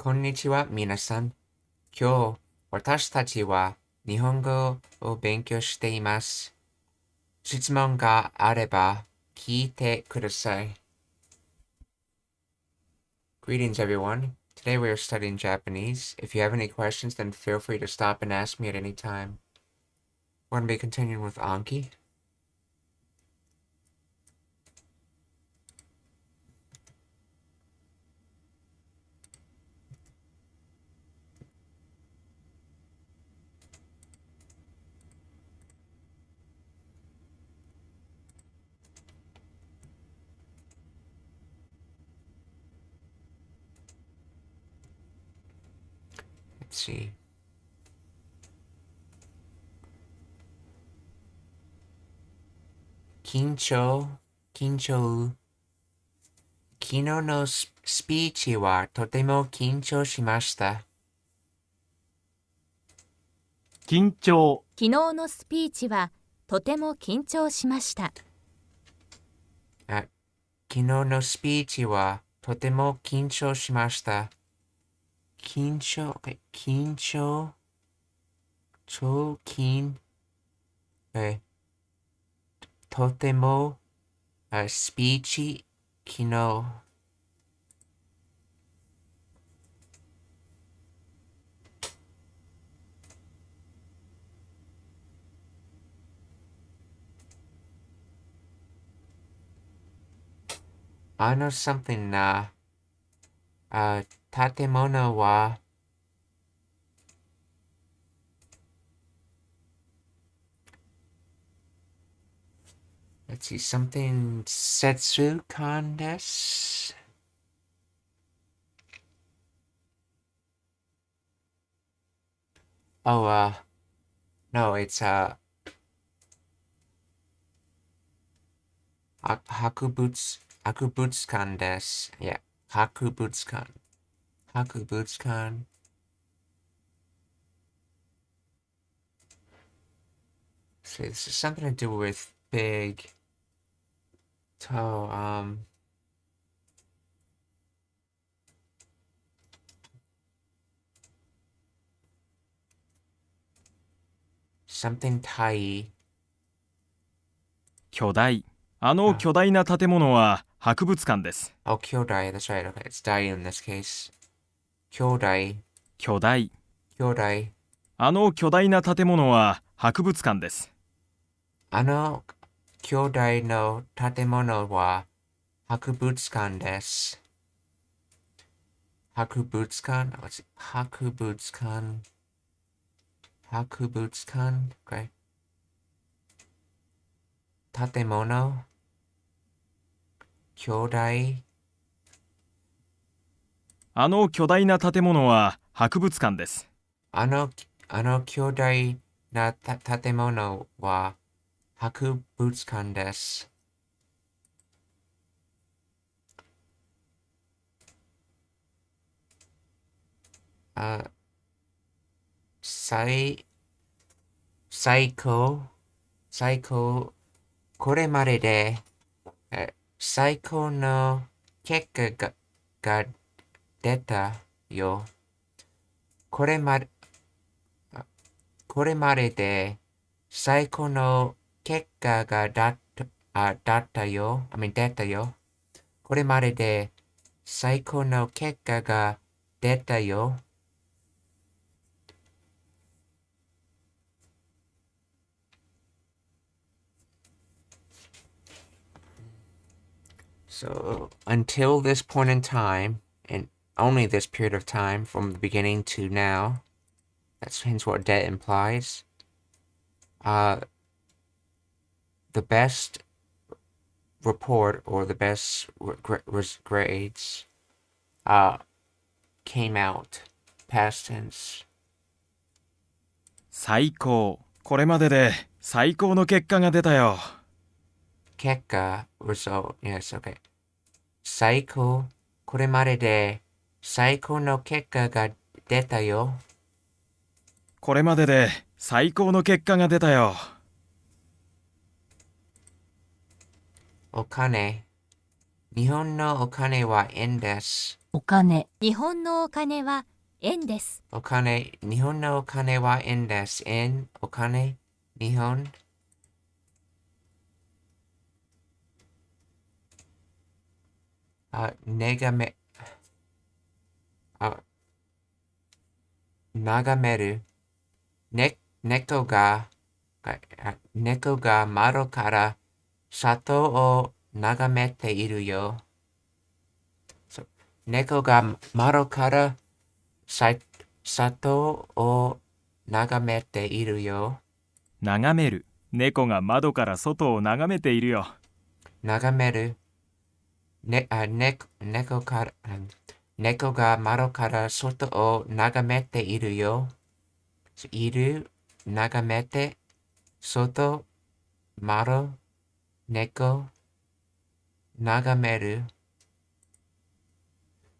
こんにちは、皆さん。今日、私たちは日本語を勉強しています。質問があれば聞いてください。Greetings, everyone. Today we are studying Japanese. If you have any questions, then feel free to stop and ask me at any time. We're going to be continuing with Anki. Let's see. 緊張、緊張。昨日のスピーチはとても緊張しました。緊張、昨日のスピーチはとても緊張しました。昨日のスピーチはとても緊張しました。緊張、緊張、超緊、とても、スピーチ、昨日。something な、建物は、let's see, something 節間です。Oh, no, it's 博物館です。Yeah, 博物館。博物館。So this is something to do with big. So, something 体。巨大。巨大な建物は博物館です。Oh, 兄弟. That's right. Okay, it's 大 in this case. 兄弟。巨大。兄弟。巨大な建物は博物館です。兄弟の建物は博物館です。博物館。博物館。博物館。Okay. 建物。兄弟。巨大な建物は博物館です。兄弟な建物は博物館です。最高。これまでで最高の結果が出たよ。これまでで最高の結果が出たよ。出たよ。これまでで最高の結果が出たよ。So, until this point in time, and only this period of time from the beginning to now, that's hence what debt implies, the best report or the best grades came out, past tense. 最高。これまでで最高の結果が出たよ。結果 result, yes, okay. 最高。これまでで最高の結果が出たよ。これまでで最高の結果が出たよ。お金。日本のお金は円です。お金。日本のお金は円です。お金、日本のお金は円です。円、お金、日本。眺め、眺める。猫が窓から里を眺めているよ。猫が窓から里を眺めているよ。眺める。猫が窓から外を眺めているよ。眺める。猫が窓から外を眺めているよ。いる、眺めて、外、窓、猫、眺める、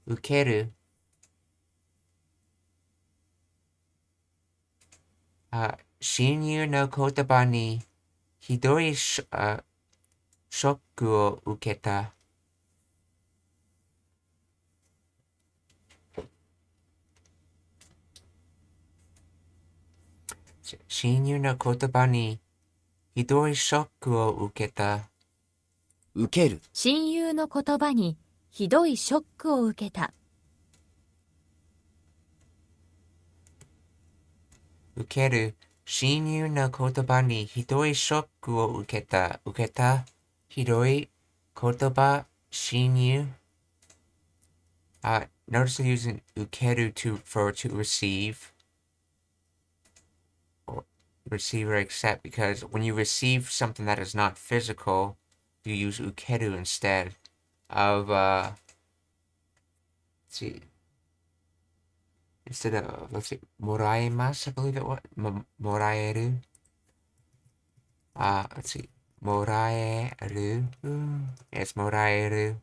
受ける。親友の言葉にひどいショックを受けた。親友の言葉にひどいショックを受けた。受ける。親友の言葉にひどいショックを受けた。受ける。親友の言葉にひどいショックを受けた。受けた。ひどい言葉、親友。Notice using 受ける to receive or receive or accept, because when you receive something that is not physical, you use 受ける instead of let's see, instead of, let's see, もらえます, I believe it was もらえる. Let's see, もらえる. Yes, もらえる.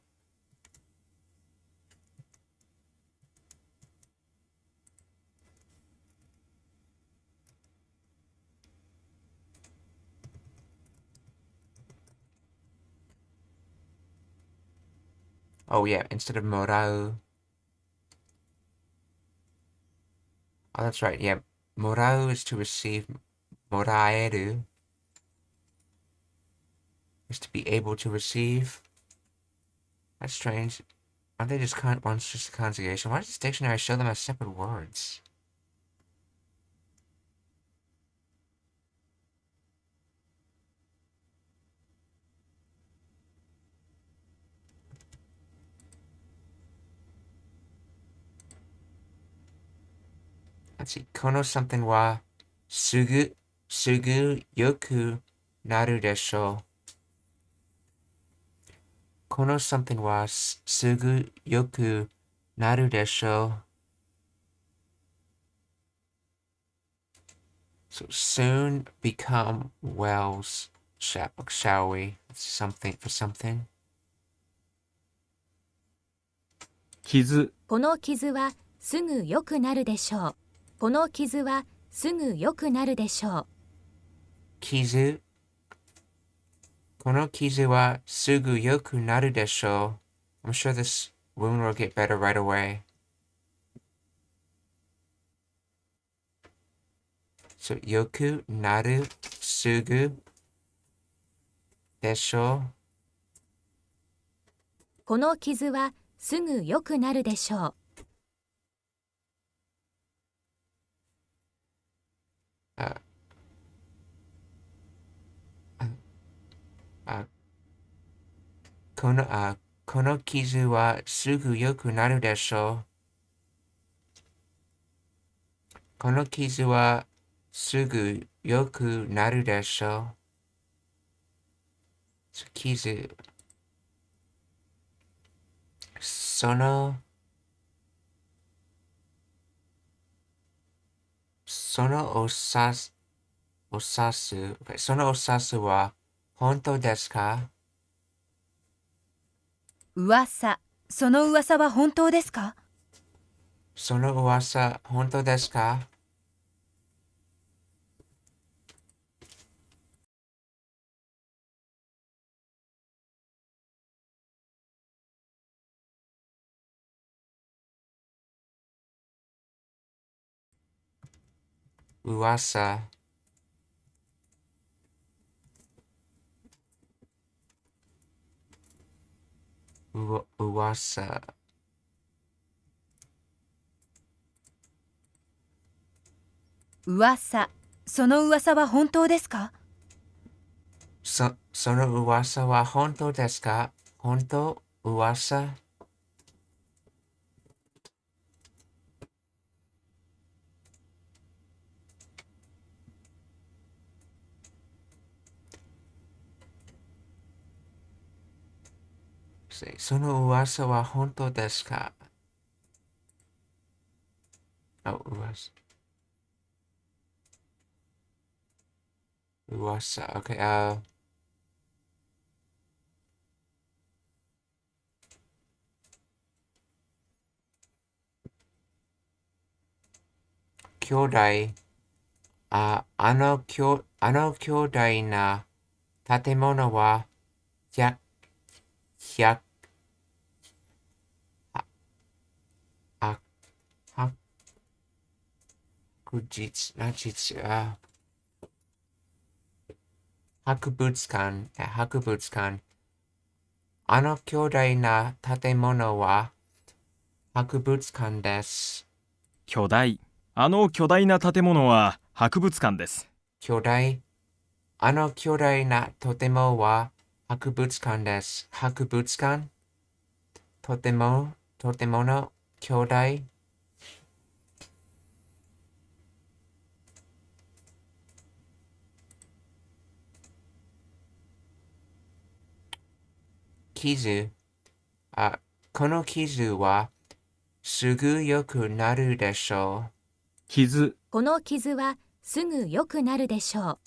Oh yeah, instead of もらう. Oh, that's right, yeah. もらう is to receive. もらえる is to be able to receive. That's strange. Aren't they just one's just a conjugation? Why does this dictionary show them as separate words? Let's see. この something はすぐ良くなるでしょう。この something はすぐ良くなるでしょう。So soon become wells, shall we? Something for something. 傷。この傷はすぐ良くなるでしょう。この傷はすぐ良くなるでしょう。傷。この傷はすぐ良くなるでしょう。I'm sure this wound will get better right away. So 良くなるすぐでしょう。この傷はすぐ良くなるでしょう。この傷はすぐ良くなるでしょう。この傷はすぐ良くなるでしょう。傷。そのおさす、そのおさすは本当ですか？噂。その噂は本当ですか？その噂本当ですか？噂噂噂。その噂は本当ですか？その噂は本当ですか？本当噂その噂は本当ですか？あ、噂。Okay, 兄弟、あの兄弟な建物は、100、100、あ、博物館、博物館。あの兄弟な建物は、博物館です。巨大。あの巨大な建物は博物館です。兄弟、あの巨大な建物は博物館です。博物館建物、兄弟、傷、この傷はすぐ良くなるでしょう。傷。この傷はすぐ良くなるでしょう。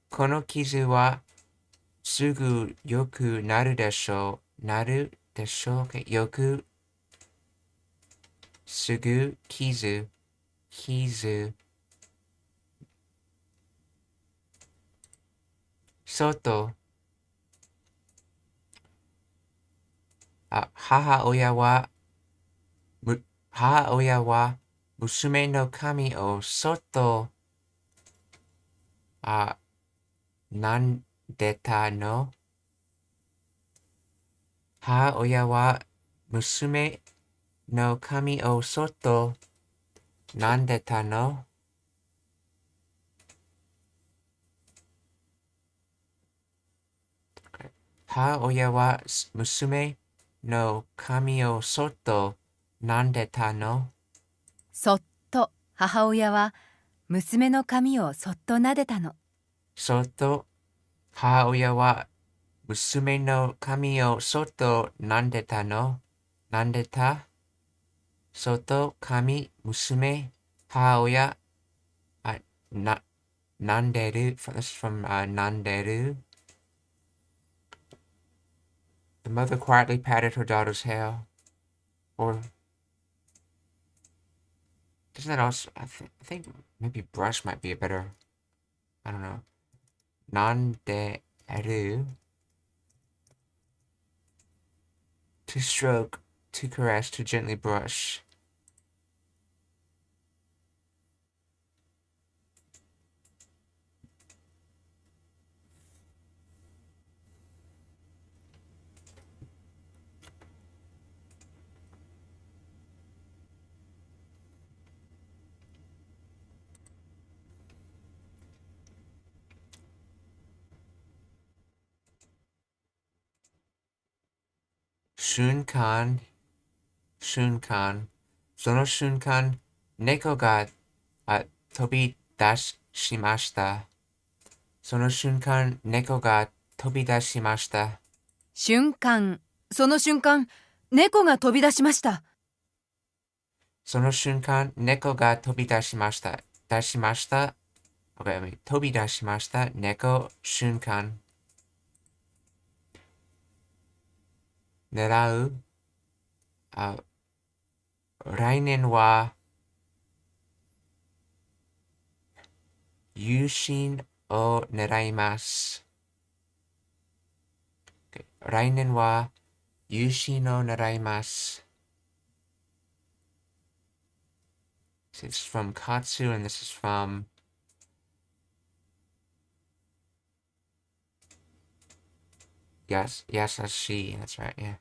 この傷はすぐ良くなるでしょう。なるでしょう。よく、すぐ、傷、外、母親は、母親は娘の髪をそっと、なんでたの？母親は娘の髪をそっとなんでたの？母親は娘の髪をそっとなんでたの？そっと母親は娘の髪をそっと撫でたの。そっと母親は娘の髪をそっとなんでたの？なんでた？そっと髪、娘、母親、あ、なんでる That's from なんでる The mother quietly patted her daughter's hair. Or doesn't that also? I think maybe brush might be a better. I don't know. Nanderu. To stroke, to caress, to gently brush. Shunkan, Shunkan. その瞬間、猫が飛び出しました。その瞬間、猫が飛び出しました。瞬間。その瞬間、猫が飛び出しました。その瞬間、猫が飛び出しました。出しました。Okay, 飛び出しました。猫、瞬間。狙う。来年は、優進を狙います。来年は、優進を狙います。So it's from Katsu, and this is from Yasashi. That's right, yeah.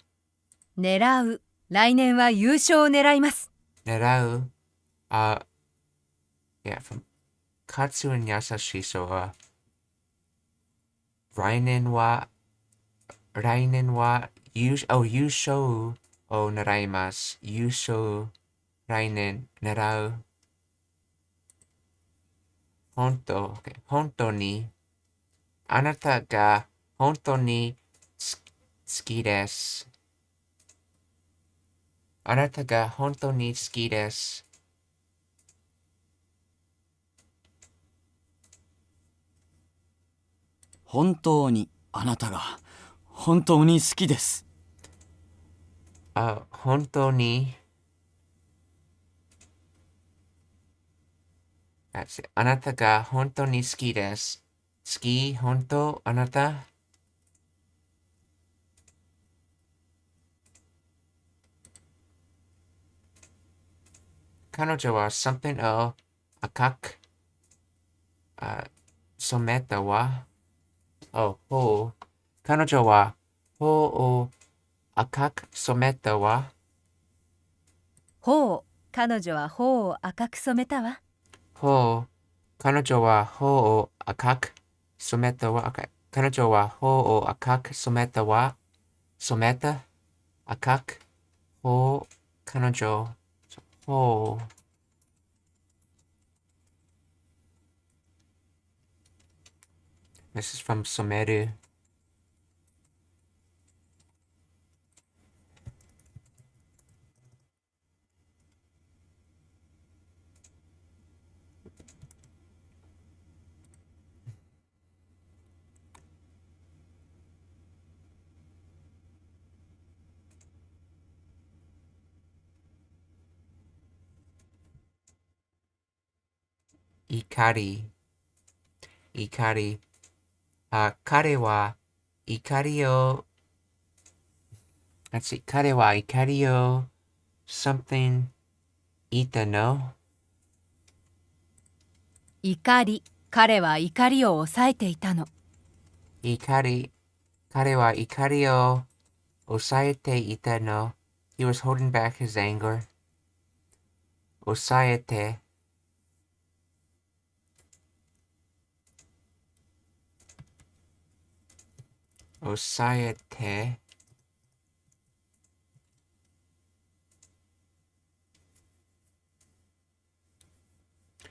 狙う。来年は優勝を狙います。Nerau. Yeah, from Katsu and Yasashi. So, Rainen wa Yusho o naraimasu. Yusho Rainen nerau. Honto. Okay. Honto ni. Anata ga honto ni tsuki desu. Anata ga honto ni tsuki desu. 本当にあなたが本当に好きです。本当に That's it. あなたが本当に好きです。好き、本当、あなた。彼女は something を赤く、染めたわ。頬。彼女は頬を赤く染めたわ。頬。彼女は頬を赤く染めたわ。頬。彼女は頬を赤く染めたわ。Okay. 彼女は頬を赤く染めたわ。染めた。赤く。頬。彼女。頬。This is from Someru. Ikari. Ikari. 彼は怒りを Let's see. 彼は怒りを something 言ったの怒り。彼は怒りを抑えていたの。怒り。彼は怒りを抑えていたの He was holding back his anger. 抑えて抑えて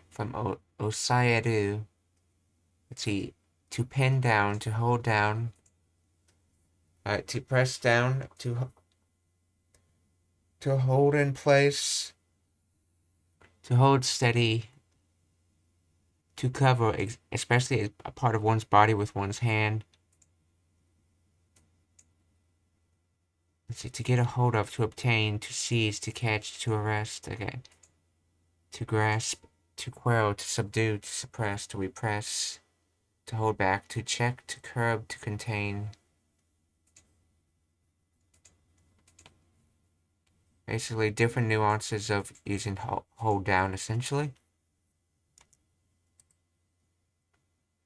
from 抑える Let's see. To pin down, to hold down, to press down, to hold in place, to hold steady, to cover, especially a part of one's body with one's hand. Let's see, to get a hold of, to obtain, to seize, to catch, to arrest, okay. To grasp, to quell, to subdue, to suppress, to repress, to hold back, to check, to curb, to contain. Basically, different nuances of using hold down, essentially.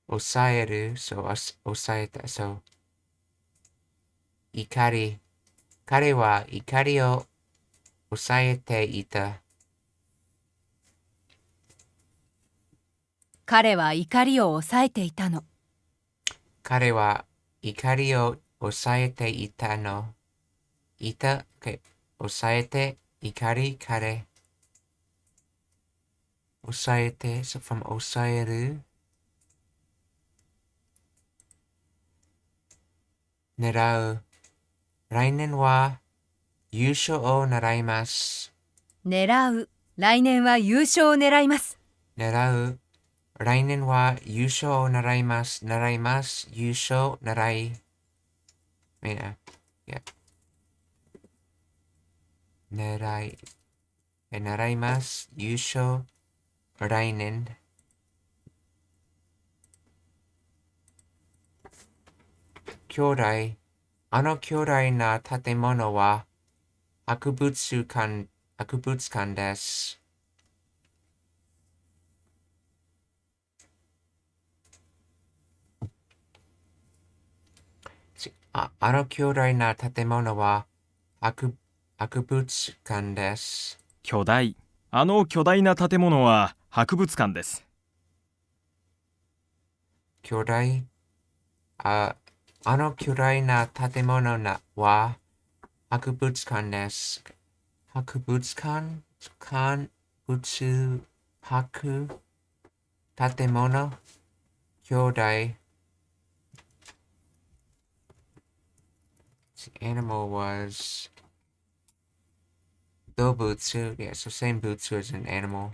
Osaeru, so osaeta, so. Ikari. Kare wa ikari o osaete ita. 彼は怒りを抑えていたの。彼は怒りを抑えていたの。いた、okay. 抑えて、怒り、彼。抑えて、so from 抑える。狙う。来年は優勝を狙います。狙う。来年は優勝を狙います。狙う。来年は優勝を狙います。狙います。優勝、狙い。Yeah. 狙い。狙います。優勝。来年。兄弟。あの巨大な建物は博物館です。あの巨大な建物は博物館です。巨大。あの巨大な建物は博物館です。巨大あの巨大な建物は博物館です。博物館建物巨大 The animal was 動物 Yeah, so same butsu as an animal.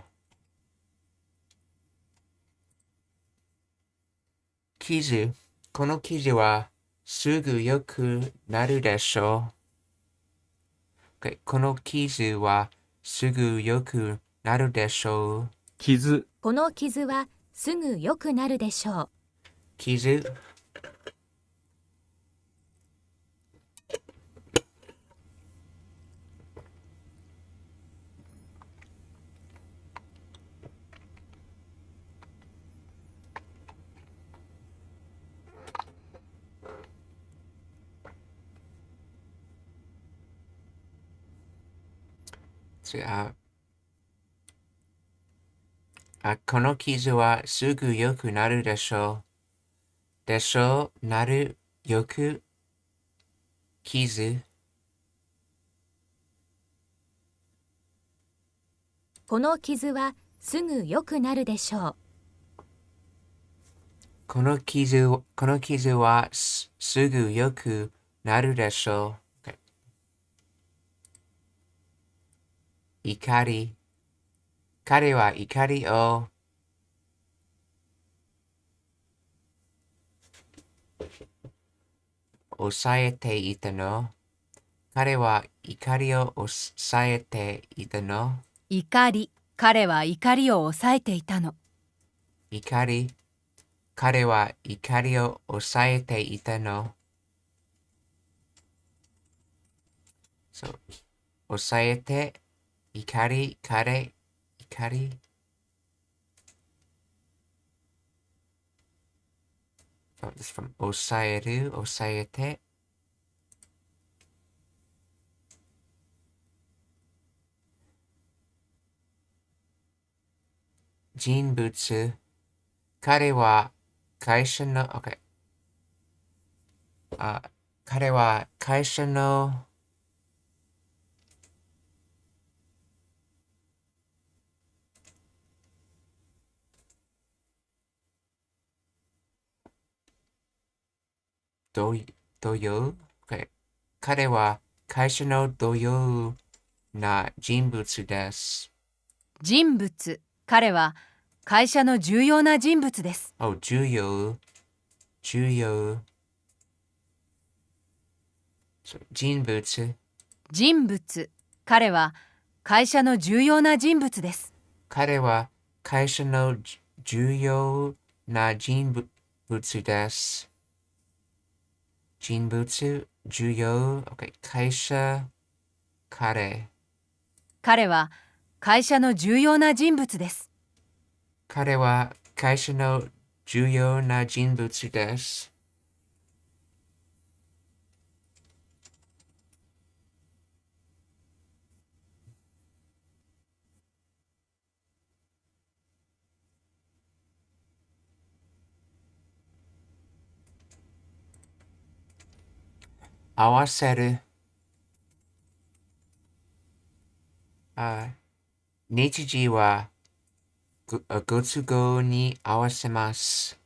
傷この傷はすぐ良くなるでしょう。Okay, この傷はすぐ良くなるでしょう。傷。この傷はすぐ良くなるでしょう。傷この傷はすぐ良くなるでしょう。でしょう、なる、よく、傷。この傷はすぐ良くなるでしょう。この傷はすぐ良くなるでしょう。Okay. 怒り。彼は怒りを抑えていたの。彼は怒りを抑えていたの。怒り。彼は怒りを抑えていたの。怒り。彼は怒りを抑えていたの。そう。抑えて、怒り、彼、怒り。This is from 抑える、抑えて。人物。彼は会社の、OK。彼は会社の同僚、OK。彼は会社の同僚な人物です。人物。彼は会社の重要な人物です。重要。人物。人物。彼は会社の重要な人物です。彼は会社の重要な人物です。人物、重要、OK。会社、彼。彼は会社の重要な人物です。彼は会社の重要な人物です。合わせる。日時はご都合に合わせます。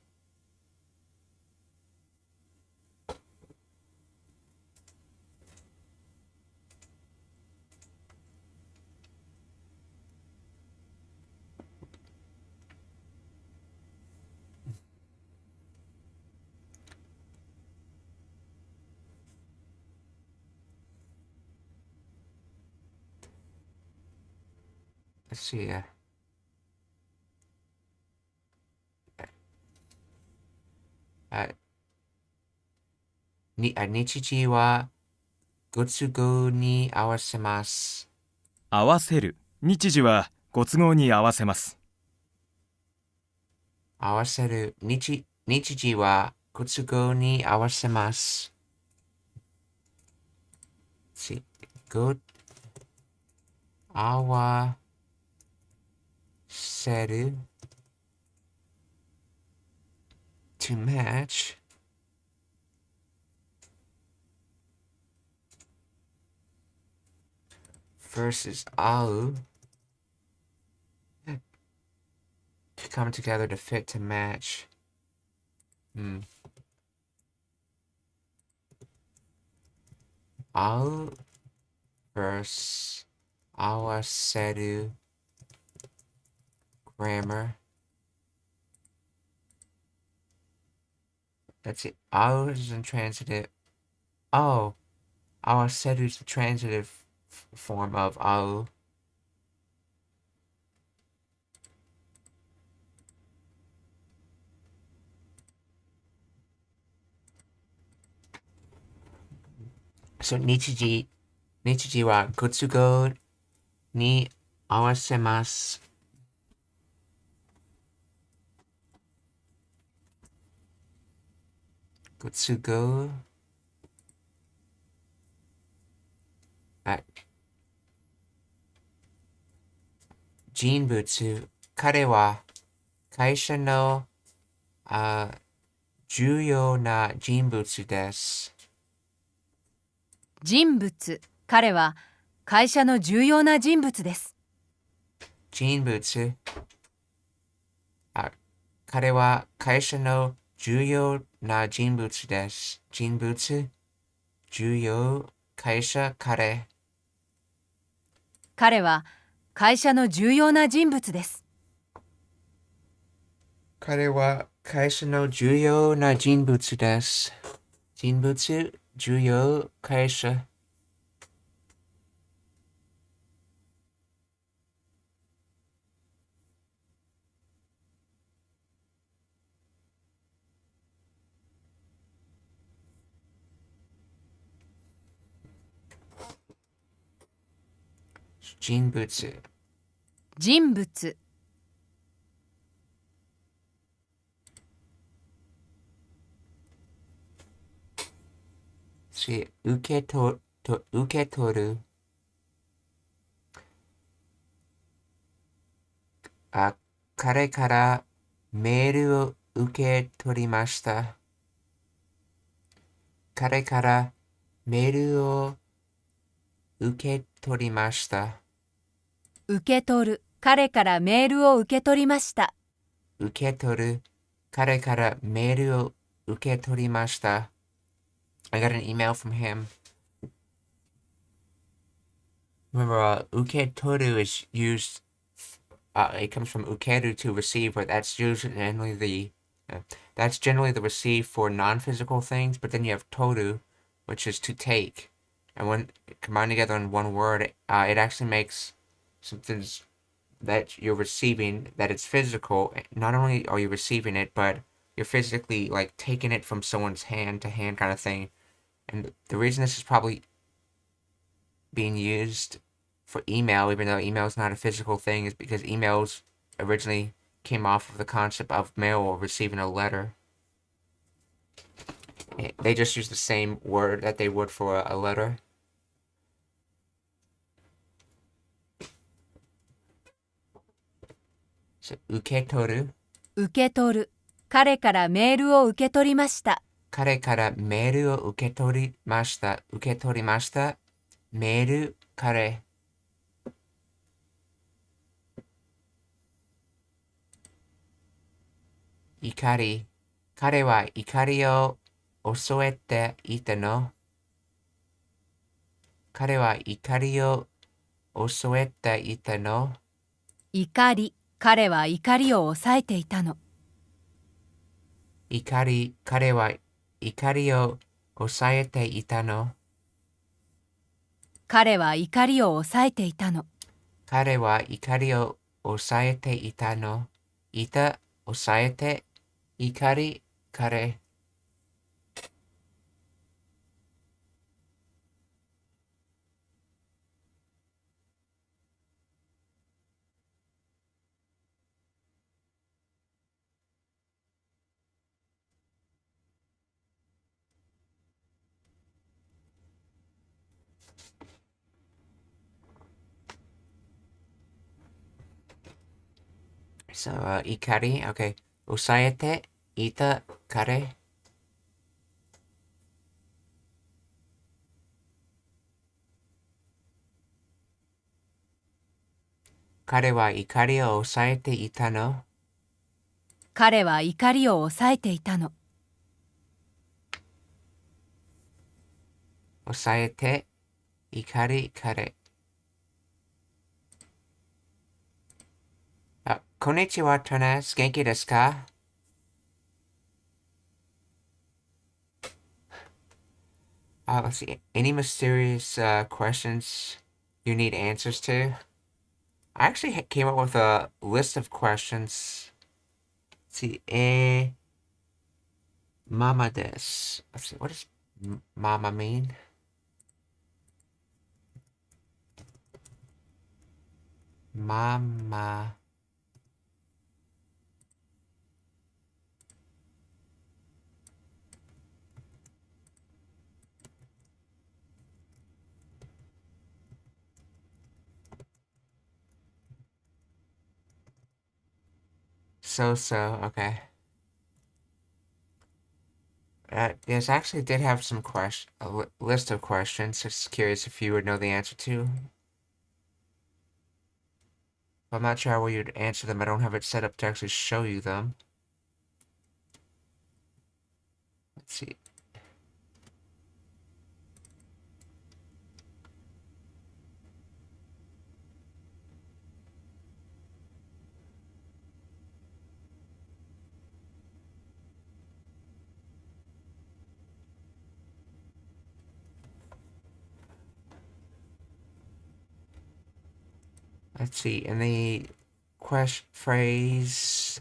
Let's see. 日時はご都合に合わせます。合わせる。日時はご都合に合わせます。合わせる。日時はご都合に合わせます。see. Go. Awa. Seru. To match. Versus Au. To come together to fit to match. Au versus Awa Seru. Grammar. Let's see. Au is intransitive. Oh. Awa Seru is the transitive form of Au. So Nichiji wa Gotsugo ni awasemasu. Gotsugo. Jinbutsu. Kare wa kaisha no juyou na jinbutsu desu. 人物、彼は会社の重要な人物です。Jinbutsu. 彼は会社の重要な人物です。人物、重要、会社、彼。彼は会社の重要な人物です。彼は会社の重要な人物です。人物、重要、会社。人物。人物、受け取る。彼からメールを受け取りました。彼からメールを受け取りました。受け取る、彼からメールを受け取りました。受け取る。彼からメールを受け取りました。I got an email from him. Remember, 受け取る is used, it comes from ukeru to receive, but that's generally the receive for non-physical things, but then you have toru, which is to take. And when combined together in one word, it actually makes something that you're receiving, that it's physical. Not only are you receiving it, but you're physically like taking it from someone's hand to hand kind of thing. And the reason this is probably being used for email, even though email is not a physical thing, is because emails originally came off of the concept of mail or receiving a letter. They just use the same word that they would for a letter. So, 受け取る。受け取る、彼からメールを受け取りました。彼からメールを受け取りました。受け取りました。メール、彼。怒り。彼は怒りを恐れていたの。彼は怒りを恐れていたの。怒り、彼は怒りを抑えていたの。怒り、彼は怒りを抑えていたの。彼は怒りを抑えていたの。彼は怒りを抑えていたの。抑えて、怒り、彼。So, ikari, okay. Osaete, ita, kare. Kare wa ikari o osaete ita no. 彼は怒りを抑えていたの。 Osaete, ikari, kare. Konnichiwa, Tones. Genki desu ka? Let's see. Any mysterious questions you need answers to? I actually came up with a list of questions. Let's see. Mama desu. Let's see. What does mama mean? Mama. So, okay. Yes, I actually did have some list of questions. Just curious if you would know the answer to. I'm not sure how you'd answer them. I don't have it set up to actually show you them. Let's see. Let's see. In the phrase.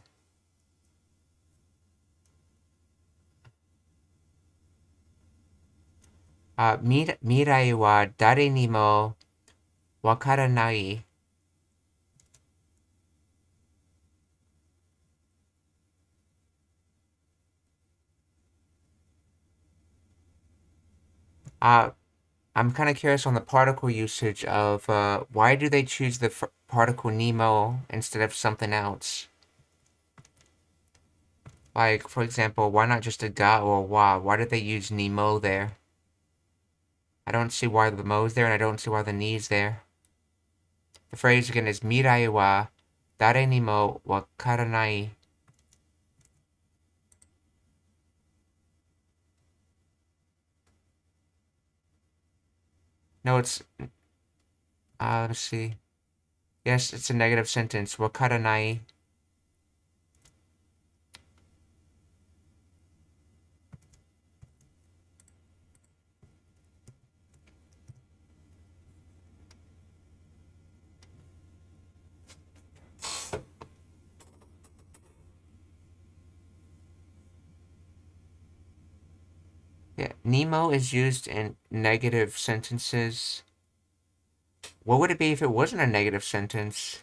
Mirai wa dare ni mo wakaranai. I'm kind of curious on the particle usage of why do they choose the particle Nemo instead of something else? Like, for example, why not just a ga or a wa? Why did they use Nemo there? I don't see why the mo's there, and I don't see why the ni's there. The phrase again is mirai wa dare ni mo wakaranai. No, it's let's see. Yes, it's a negative sentence. Wakaranai. Yeah, Nemo is used in negative sentences. What would it be if it wasn't a negative sentence?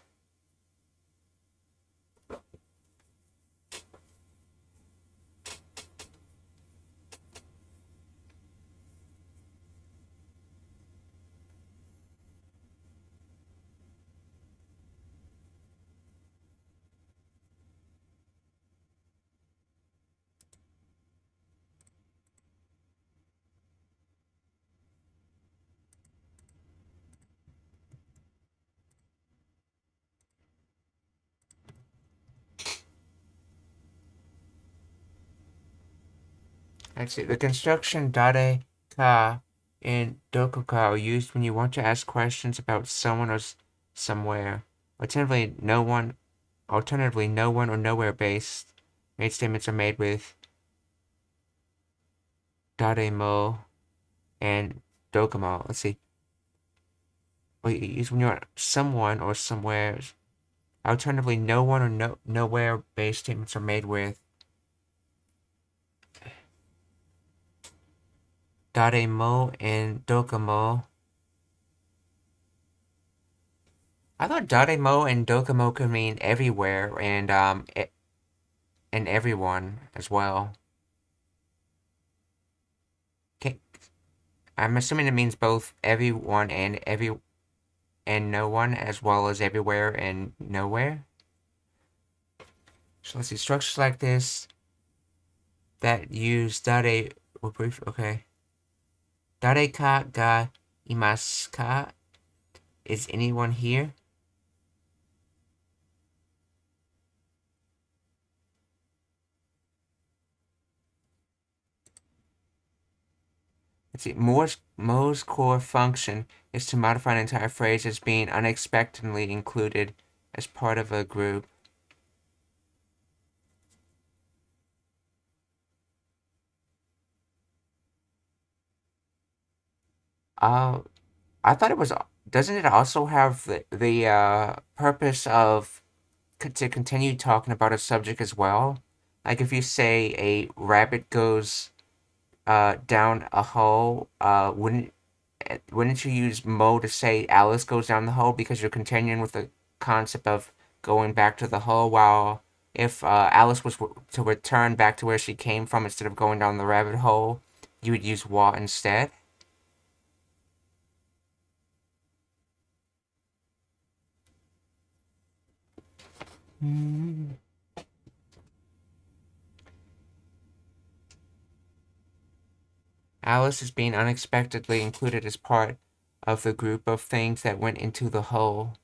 Let's see. The construction dare ka and dokuka are used when you want to ask questions about someone or somewhere. Alternatively, no one or nowhere based made statements are made with dare mo and dokumo. Let's see. Wait, use when you're someone or somewhere. Alternatively, no one or nowhere based statements are made with dare mo and dokumo. I thought dare mo and dokumo could mean everywhere and everyone as well. Okay, I'm assuming it means both everyone and no one, as well as everywhere and nowhere. So let's see, structures like this that use dare or brief. Okay. Dare ka ga imasu ka? Is anyone here? Let's see. Mo's core function is to modify an entire phrase as being unexpectedly included as part of a group. Uh, I thought it was. Doesn't it also have the purpose of to continue talking about a subject as well? Like if you say a rabbit goes down a hole, wouldn't you use Mo to say Alice goes down the hole because you're continuing with the concept of going back to the hole, while if Alice was to return back to where she came from instead of going down the rabbit hole, you would use wa instead? Alice is being unexpectedly included as part of the group of things that went into the hole.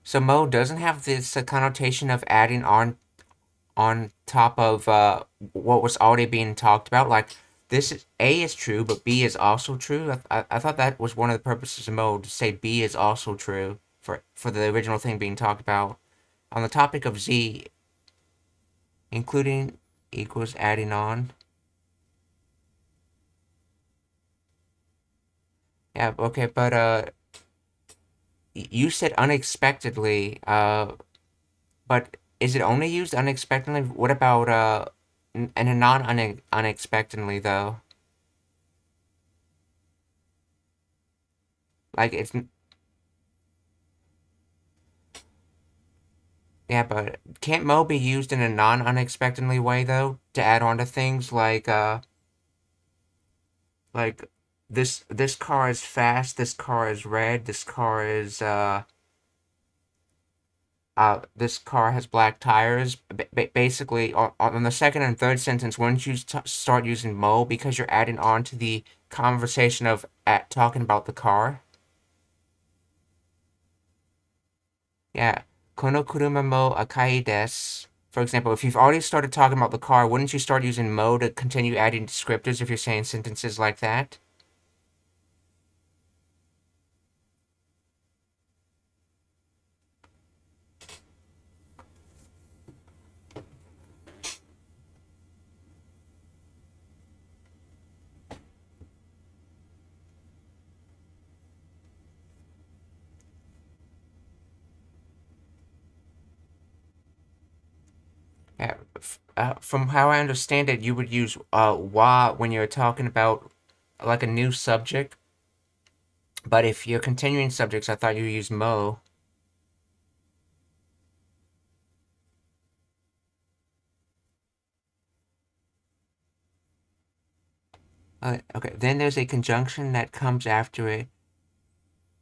So Mo doesn't have this connotation of adding on top of what was already being talked about. Like this is A is true, but B is also true. I thought that was one of the purposes of Mo, to say B is also true for the original thing being talked about. On the topic of Z, including equals adding on. Yeah, okay, but you said unexpectedly, but is it only used unexpectedly? What about and a non unexpectedly though? Like it's yeah, but can't Mo be used in a non unexpectedly way though to add on to things like this car is fast, this car is red, this car has black tires. Basically, on the second and third sentence, wouldn't you start using Mo because you're adding on to the conversation of talking about the car? Yeah. Kono kuruma mo akai desu. For example, if you've already started talking about the car, wouldn't you start using mo to continue adding descriptors if you're saying sentences like that? Yeah. From how I understand it, you would use wa when you're talking about like a new subject. But if you're continuing subjects, I thought you use mo. Okay, then there's a conjunction that comes after it,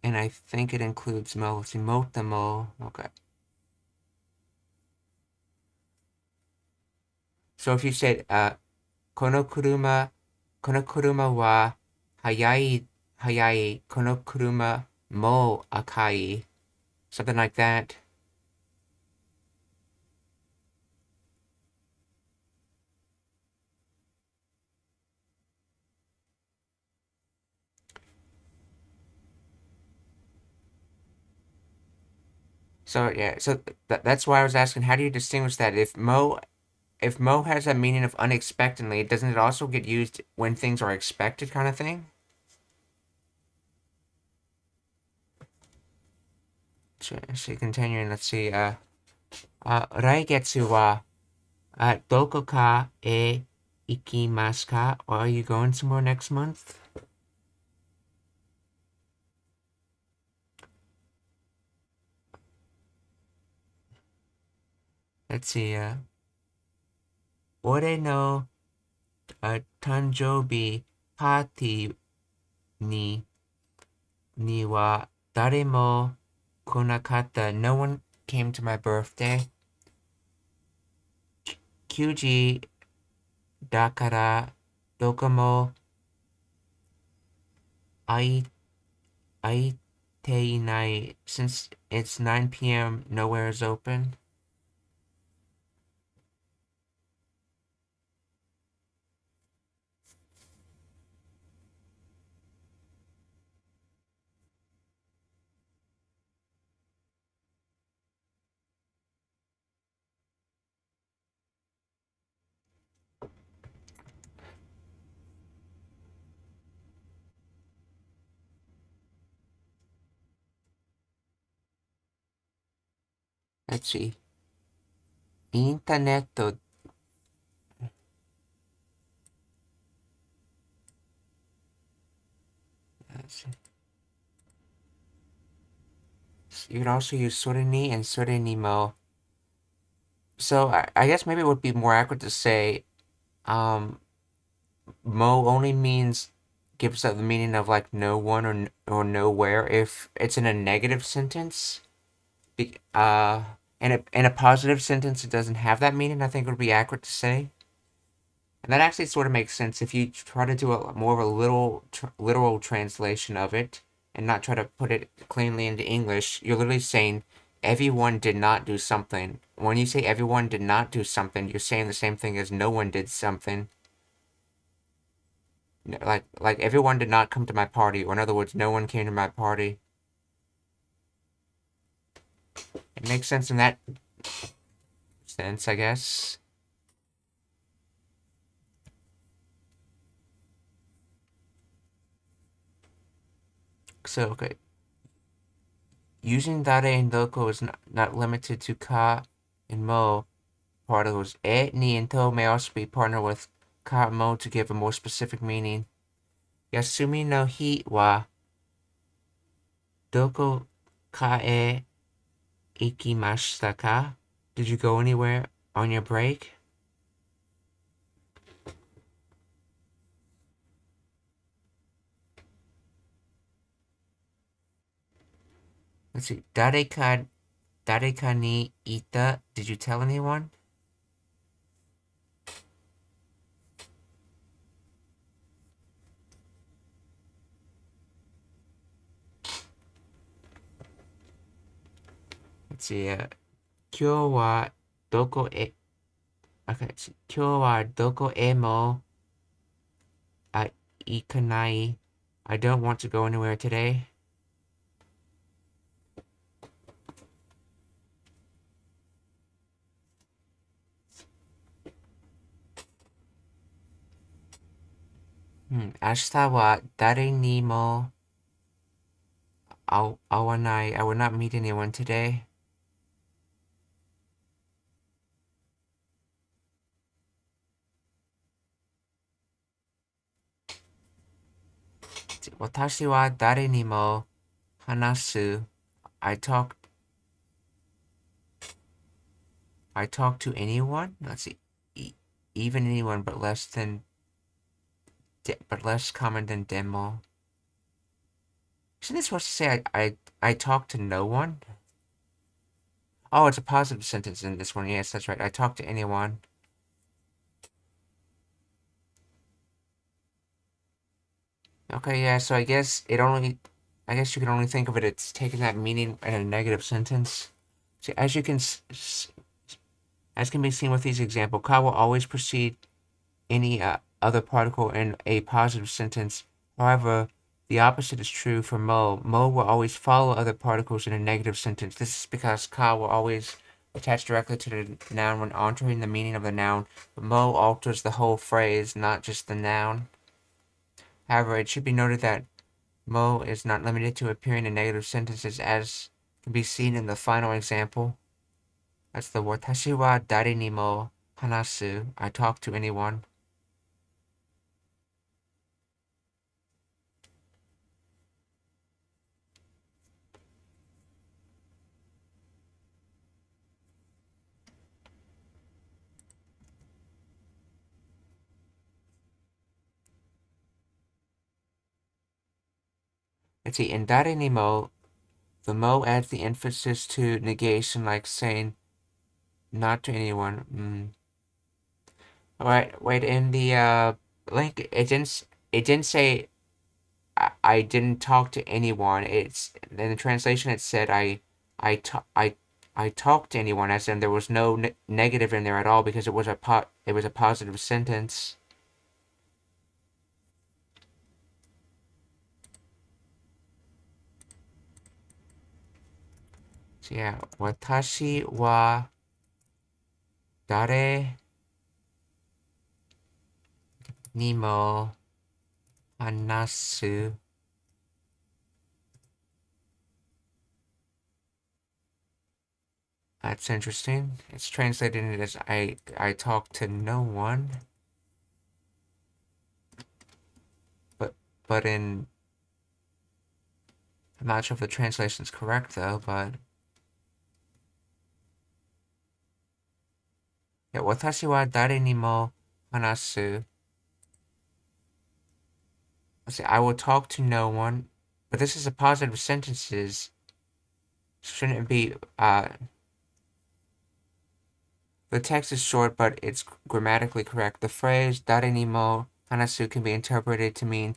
and I think it includes mo. Let's see, motamo. Okay. So if you said, この車は速い、この車も赤い, something like that. So yeah, so that's why I was asking, how do you distinguish that? If mo has a meaning of unexpectedly, doesn't it also get used when things are expected, kind of thing? So continuing, let's see. 来月はどこかへ行きますか? Or are you going somewhere next month? Let's see. 俺の誕生日パーティーには誰も konakata. No one came to my birthday. Kyuji dakara doko mo ai aite inai. Since it's 9 p.m., nowhere is open. Let's see. Internet. You can also use soreni and sorenimo. So I guess maybe it would be more accurate to say mo only gives out the meaning of like no one or nowhere if it's in a negative sentence. In a positive sentence, it doesn't have that meaning. I think it would be accurate to say. And that actually sort of makes sense if you try to do a more of a literal translation of it and not try to put it cleanly into English. You're literally saying everyone did not do something. When you say everyone did not do something, you're saying the same thing as no one did something. Like everyone did not come to my party, or in other words, no one came to my party. It makes sense in that sense, I guess. So, okay. Using dare and doko is not limited to ka and mo particles. E, ni, and to may also be partnered with ka and mo to give a more specific meaning. Yasumi no hi wa doko ka e ikimashita ka? Did you go anywhere on your break? Let's see. Dareka ni ita. Did you tell anyone? Let's see. 今日はどこへ Okay, 今日はどこへも行かない. I don't want to go anywhere today. Hmm. 明日は誰にも会わない. I will not meet anyone today. 私は誰にも話す. I talk to anyone. Let's see. Even anyone, but less common than demo. Isn't this supposed to say I talk to no one? Oh, it's a positive sentence in this one. Yes, that's right. I talk to anyone. Okay, yeah, so I guess you can only think of it, it's taking that meaning in a negative sentence. See, as can be seen with these examples, ka will always precede any other particle in a positive sentence. However, the opposite is true for mo. Mo will always follow other particles in a negative sentence. This is because ka will always attach directly to the noun when altering the meaning of the noun, but mo alters the whole phrase, not just the noun. However, it should be noted that mo is not limited to appearing in negative sentences, as can be seen in the final example. That's the watashi wa dare ni mo hanasu. I talk to anyone. Let's see, in dare ni mo, the mo adds the emphasis to negation, like saying not to anyone. Alright, wait, in the link, it didn't say I didn't talk to anyone. It's in the translation. It said I ta- I talked to anyone, as in there was no negative in there at all because it was a positive sentence. So yeah, watashi wa dare ni mo hanasu. That's interesting. It's translated as I talk to no one. But I'm not sure if the translation's correct though, but yeah, watashi wa dare ni mo hanasu. Let's see, I will talk to no one, but this is a positive sentences. Shouldn't it be the text is short, but it's grammatically correct. The phrase "dare ni mo hanasu" can be interpreted to mean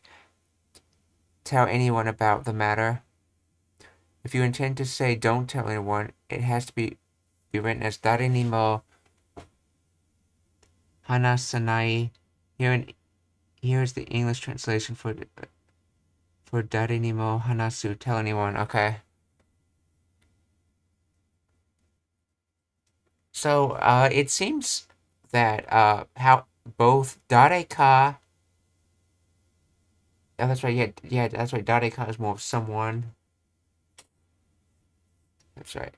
tell anyone about the matter. If you intend to say don't tell anyone, it has to be written as "dare ni mo hanasanai." Here's the English translation for "dare ni mo hanasu," tell anyone. Okay. So it seems that how both "dareka." Oh, that's right. Yeah, that's right. "Dareka" is more of someone. That's right.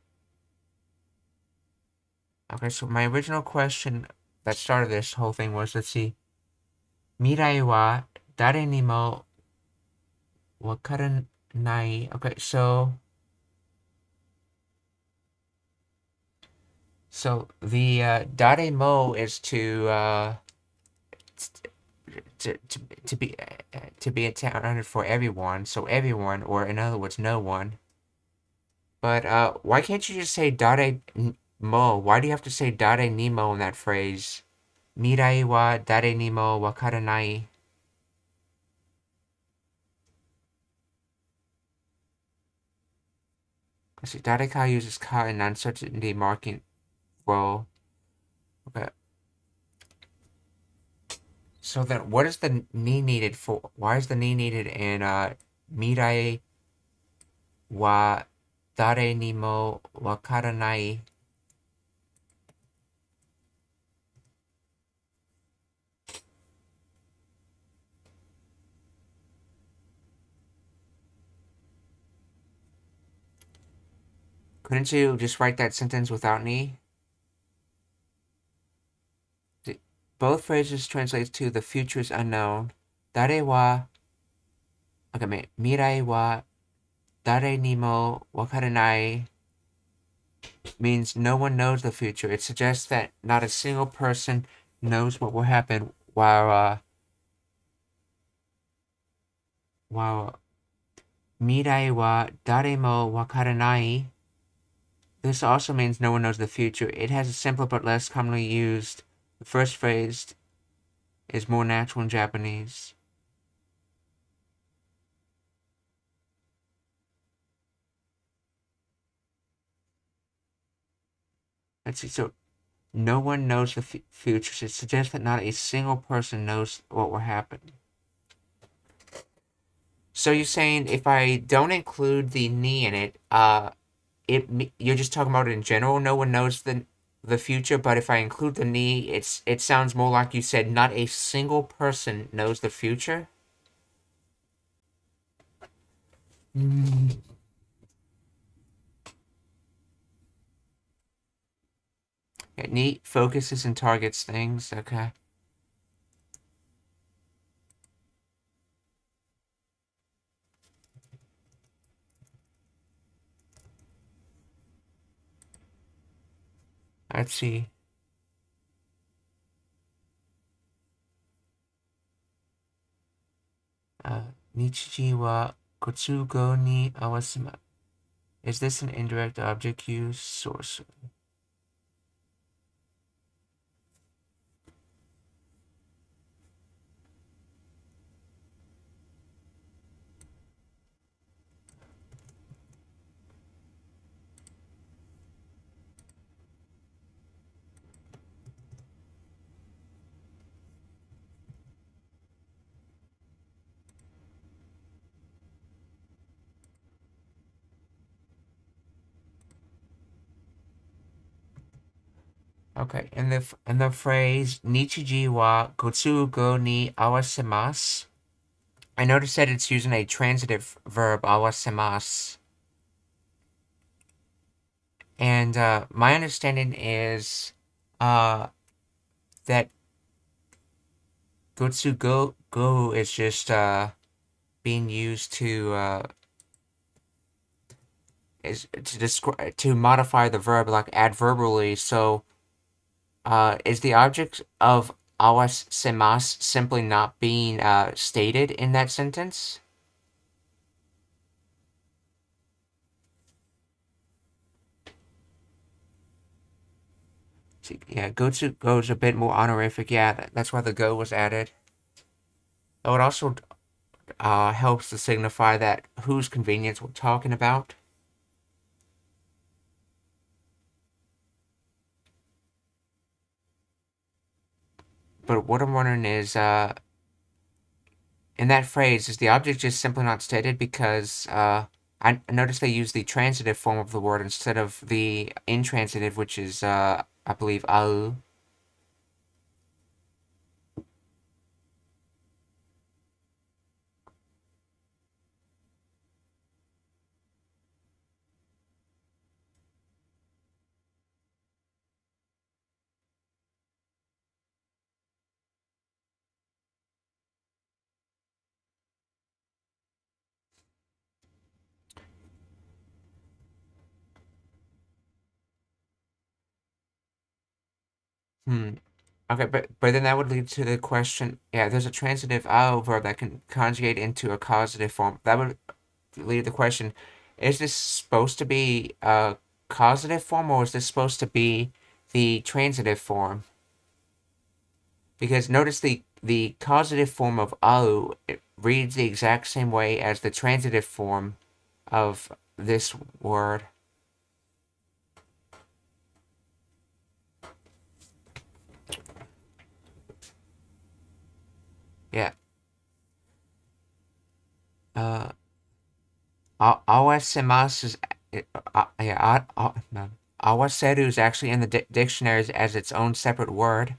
Okay, so my original question that started this whole thing was, let's see, "Mirai wa dare ni mo wakaranai." Okay, so the "dare mo" is to be accounted for everyone. So everyone, or in other words, no one. But why can't you just say "dare mo"? Why do you have to say "dare ni mo" in that phrase? "Mirai wa dare ni mo wakaranai." See, "dareka" uses ka in uncertainty marking role. Okay. So then, what is the ni needed for? Why is the ni needed in "mirai wa dare ni mo wakaranai"? Couldn't you just write that sentence without ni? Both phrases translate to "the future is unknown." "Dare wa" okay, "mirai wa dare ni mo wakaranai" means no one knows the future. It suggests that not a single person knows what will happen, while "mirai wa dare mo wakaranai." This also means no one knows the future. It has a simpler but less commonly used. The first phrase is more natural in Japanese. Let's see. So no one knows the future. It suggests that not a single person knows what will happen. So you're saying if I don't include the ni in it, you're just talking about it in general. No one knows the future, but if I include the ni, it sounds more like you said not a single person knows the future. Mm. Yeah, ni focuses and targets things. Okay. Let's see. Nichiji wa kotsugo ni awasima. Is this an indirect object use source? Okay, in the phrase Nichiji wa Gotsugo ni awasemasu, I noticed that it's using a transitive verb awasemasu. And my understanding is that Gotsugo go is just being used to is to describe to modify the verb like adverbially. So is the object of awas semas simply not being stated in that sentence? See, yeah, Gotsu goes a bit more honorific. Yeah, that's why the go was added. Though it also helps to signify that whose convenience we're talking about. But what I'm wondering is, in that phrase, is the object just simply not stated because I noticed they use the transitive form of the word instead of the intransitive, which is, I believe, au. Hmm. Okay, but then that would lead to the question. Yeah, there's a transitive au verb that can conjugate into a causative form. That would lead to the question: is this supposed to be a causative form, or is this supposed to be the transitive form? Because notice the causative form of au it reads the exact same way as the transitive form of this word. Yeah. Uh, awasemasu is yeah. No. Awaseru is actually in the dictionaries as its own separate word,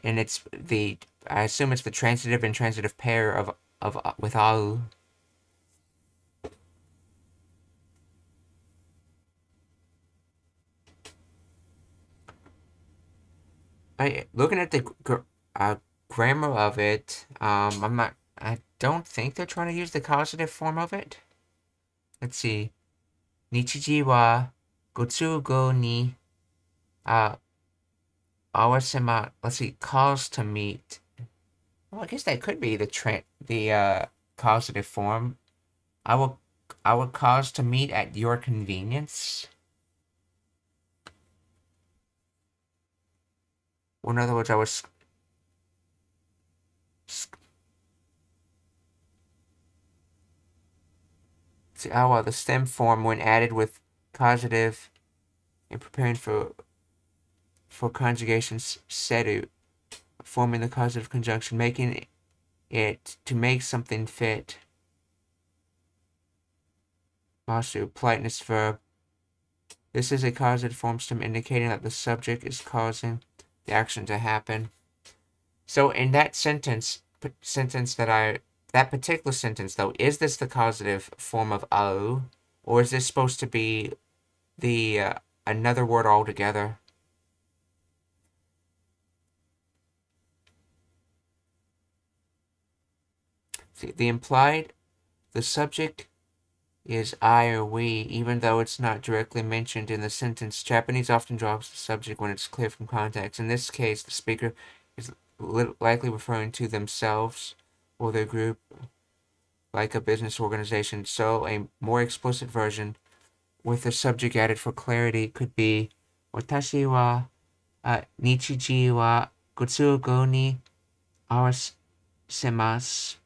and it's the I assume it's the transitive and transitive pair of with au. Looking at the grammar of it, I'm not. I don't think they're trying to use the causative form of it. Let's see. Nichiji wa gotsugo ni uh awasema. Let's see. Calls to meet. Well, I guess that could be the causative form. I will I will cause to meet at your convenience. Or in other words, I was. See, oh well, the stem form when added with causative and preparing for conjugation seru, forming the causative conjunction, making it to make something fit. Masu, politeness verb. This is a causative form stem indicating that the subject is causing the action to happen. So in that that particular sentence though, is this the causative form of au, or is this supposed to be the another word altogether? See, the subject is I or we, even though it's not directly mentioned in the sentence. Japanese often drops the subject when it's clear from context. In this case, the speaker is likely referring to themselves or their group, like a business organization. So, a more explicit version with a subject added for clarity could be 私は日時はご都合に合わせます。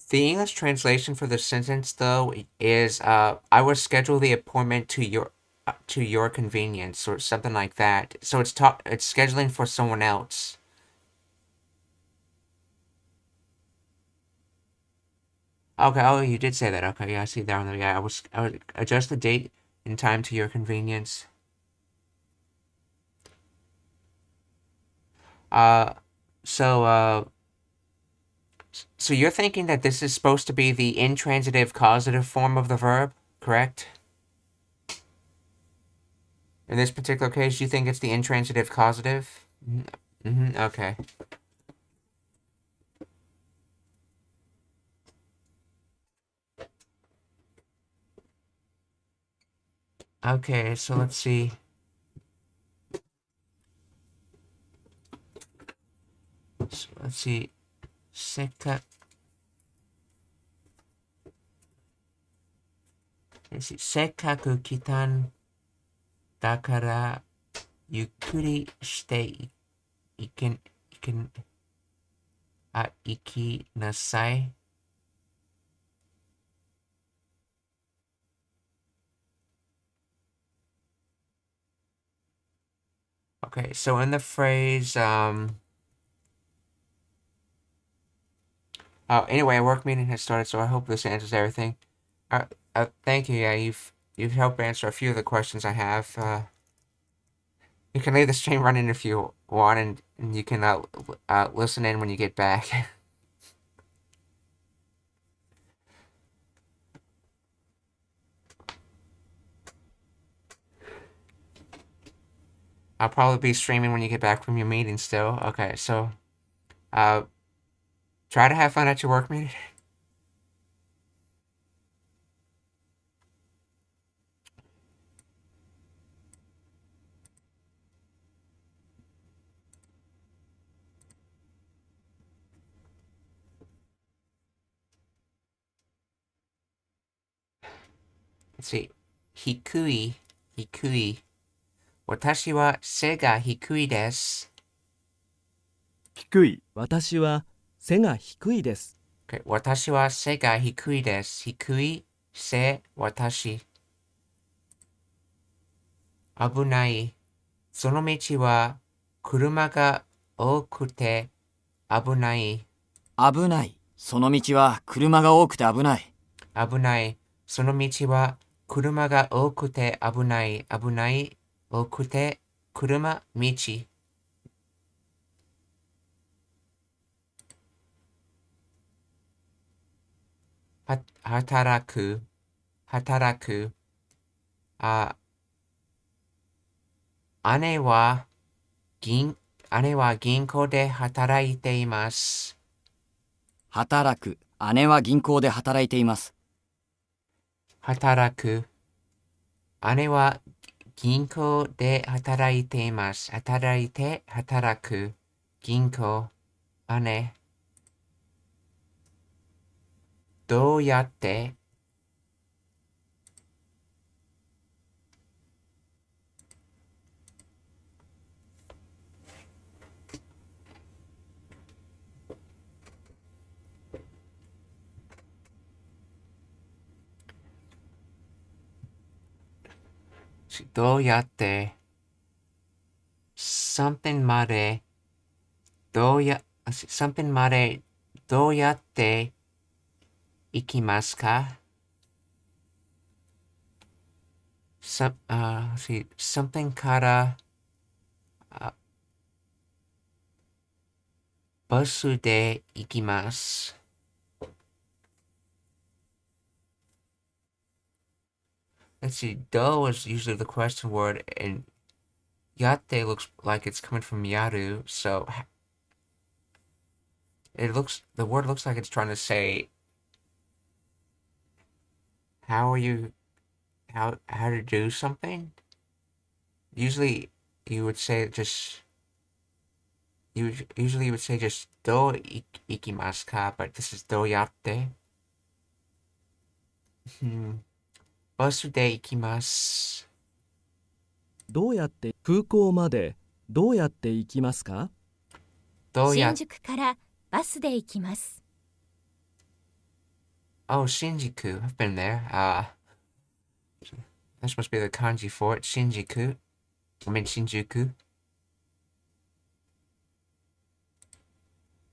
The English translation for the sentence, though, is I will schedule the appointment to your convenience or something like that. So it's scheduling for someone else. Okay. Oh, you did say that. Okay. Yeah, I see that. Yeah, I would adjust the date and time to your convenience. Uh, so so you're thinking that this is supposed to be the intransitive causative form of the verb, correct? In this particular case, you think it's the intransitive causative? Okay. Okay, so let's see. So let's see. Let's see. せっかく来たんだからゆっくりしていけん、いけん、行きなさい。Okay, so in the phrase, anyway, a work meeting has started, so I hope this answers everything. Thank you. Yeah, you've helped answer a few of the questions I have. You can leave the stream running if you want, and you can listen in when you get back. I'll probably be streaming when you get back from your meeting still. Okay, so try to have fun at your work meeting. Let's see. Hikui, hikui. 私は背が低いです。低い。私は背が低いです。Okay, 私は背が低いです。低い、背、私。危ない。その道は車が多くて危ない。危ない。その道は車が多くて危ない。危ない。その道は車が多くて危ない。危ない。多くて車、道。働く。働く。姉は姉は銀行で働いています。働く。姉は銀行で働いています。働く。姉は銀行で働いています。働いて、働く。銀行。姉。どうやってどうやって something までsomething までどうやって行きますか see, something からバスで行きます。Let's see, do is usually the question word, and yate looks like it's coming from yaru, so the word looks like it's trying to say how are you how to do something. Usually you would say just usually you would say just do ikimasu ka, but this is do yatte. Basu de ikimasu. どうやって空港までどうやって行きますか？どうや新宿からバスで行きます。 Oh, Shinjuku. I've been there. This must be the kanji for it. Shinjuku. I mean Shinjuku.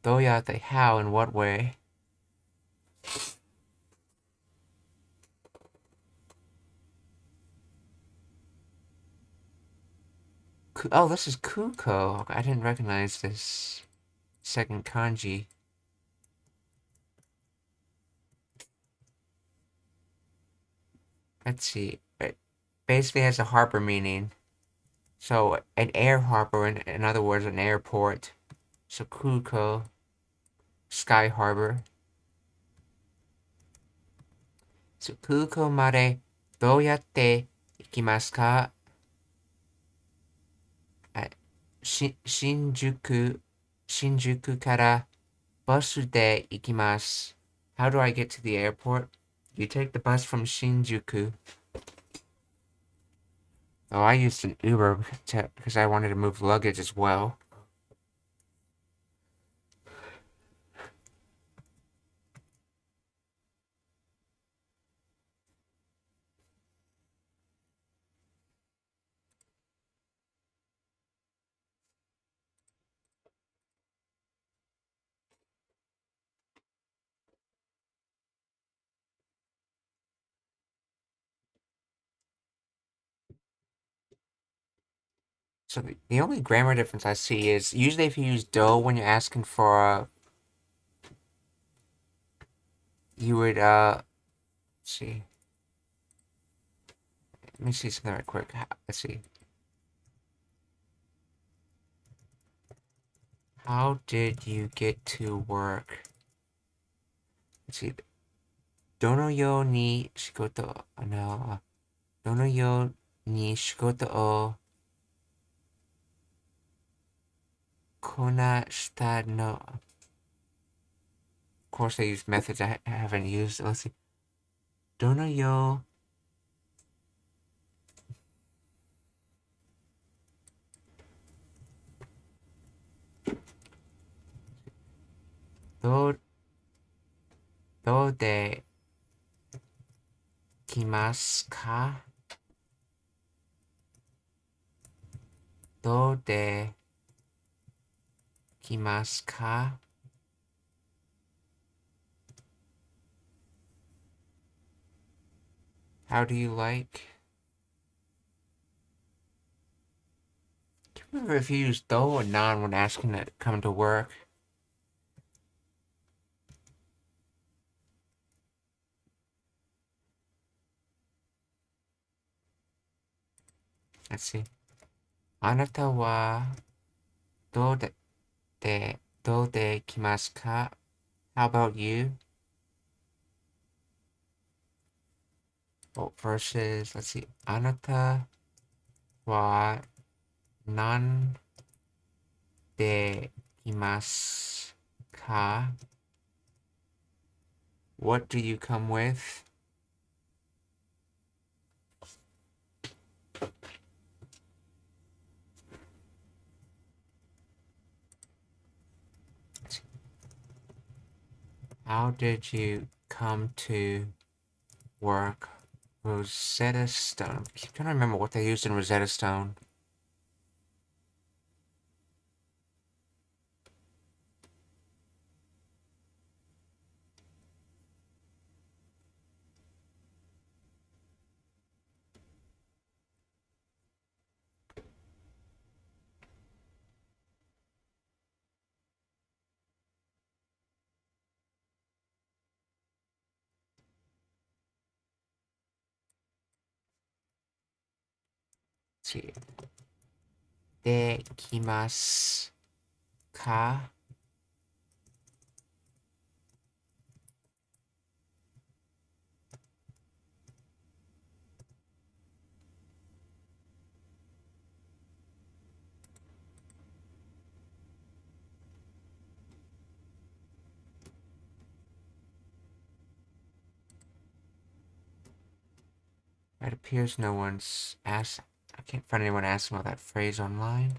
Doyate, how, in what way? Oh, this is Kuko. I didn't recognize this second kanji. Let's see. It basically has a harbor meaning. So, an air harbor, in other words, an airport. So, Kuko, sky harbor. So, Kuko made doyatte ikimasu ka? Shinjuku kara basu de ikimasu. How do I get to the airport? You take the bus from Shinjuku. Oh, I used an Uber because I wanted to move luggage as well. So the only grammar difference I see is usually if you use do when you're asking for you would let's see. Let me see something right quick. Let's see. How did you get to work? Let's see. Dono yo ni shigoto no. Dono yo ni shigoto o konashita no. Of course, I use methods I haven't used. Let's see. Dono yo. Do de kimasu ka? Do de kimasu ka? How do you like? I can't remember if you use do or non when asking to come to work. Let's see. Anata wa do de kimasu ka? How about you? Oh, versus, let's see. Anata wa nan de kimasu ka? What do you come with? How did you come to work? Rosetta Stone. I keep trying to remember what they used in Rosetta Stone. Let's see. De kimasu ka? It appears no one's asked. I can't find anyone asking about that phrase online.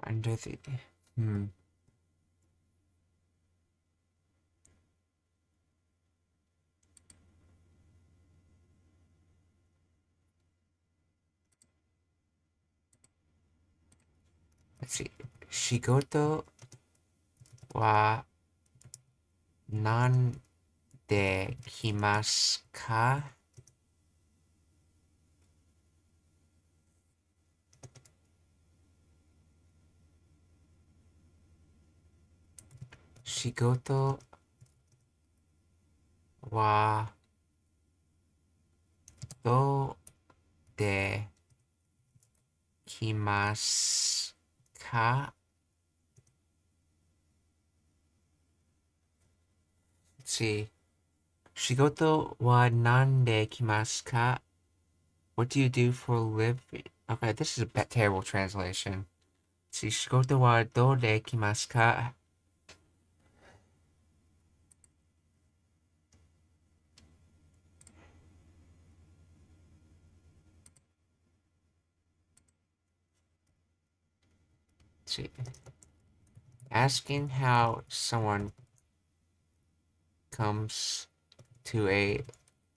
Under the let's see. Shigoto wa nan de kimasu ka? Shigoto wa do de kimasu ka? Let's see. Shigoto wa nan de kimasu ka? What do you do for a living? Okay, this is a terrible translation. Let's see. Shigoto wa do de kimasu ka? Let's see. Asking how someone comes to a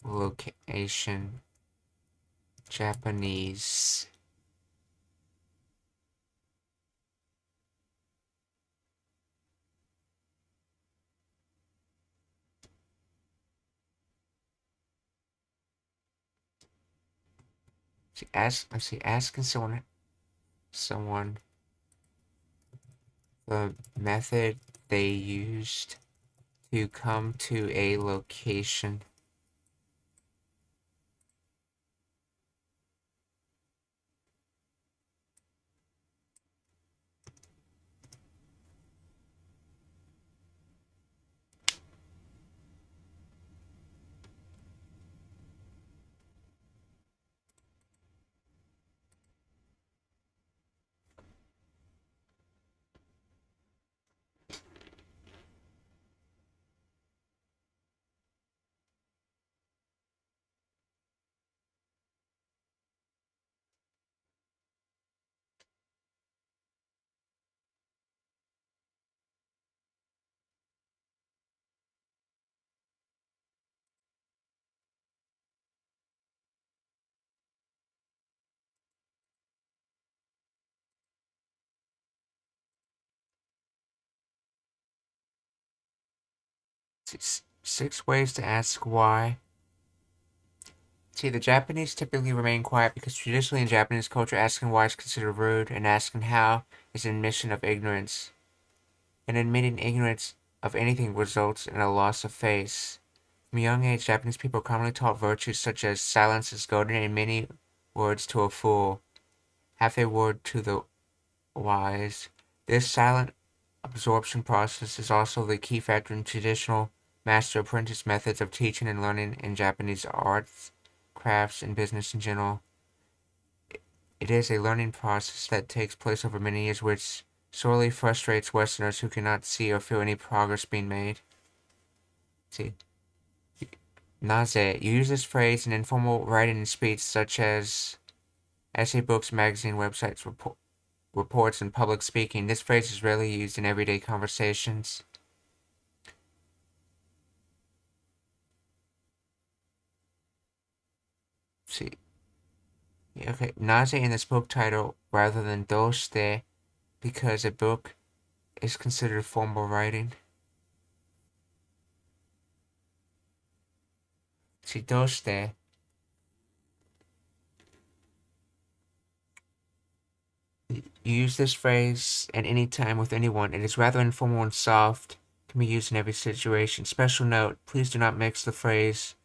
location. Japanese. Asking someone the method they used to come to a location. Six ways to ask why. See, the Japanese typically remain quiet because traditionally in Japanese culture, asking why is considered rude, and asking how is an admission of ignorance. And admitting ignorance of anything results in a loss of face. From a young age, Japanese people are commonly taught virtues such as silence is golden and many words to a fool, half a word to the wise. This silent absorption process is also the key factor in traditional master-apprentice methods of teaching and learning in Japanese arts, crafts, and business in general. It is a learning process that takes place over many years, which sorely frustrates Westerners who cannot see or feel any progress being made. See, naze. You use this phrase in informal writing and speech, such as essay books, magazine websites, reports, and public speaking. This phrase is rarely used in everyday conversations. See, okay, naze in this book title rather than doshite because a book is considered formal writing. See, doshite. You use this phrase at any time with anyone. It is rather informal and soft. Can be used in every situation. Special note, please do not mix the phrase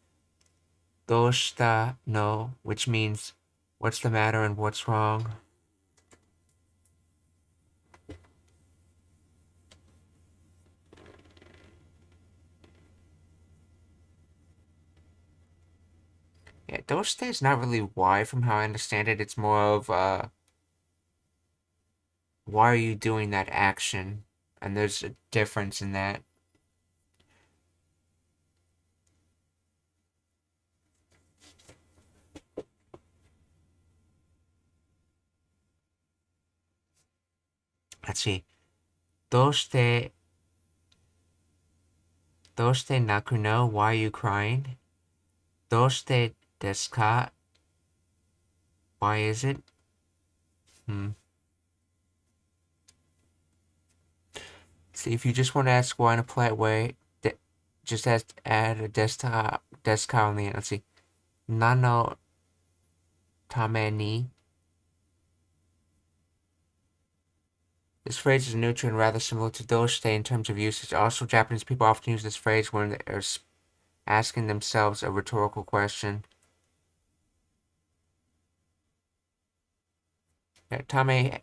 doshita no, which means what's the matter and what's wrong. Yeah, doshite is not really why, from how I understand it. It's more of, why are you doing that action? And there's a difference in that. Let's see. Doshite naku no? Why are you crying? Doshite desu ka? Why is it? See, if you just want to ask why in a polite way, just add a desu ka on the end. Let's see. Nano tame ni. This phrase is neutral and rather similar to doshite in terms of usage. Also, Japanese people often use this phrase when they're asking themselves a rhetorical question. Yeah, tame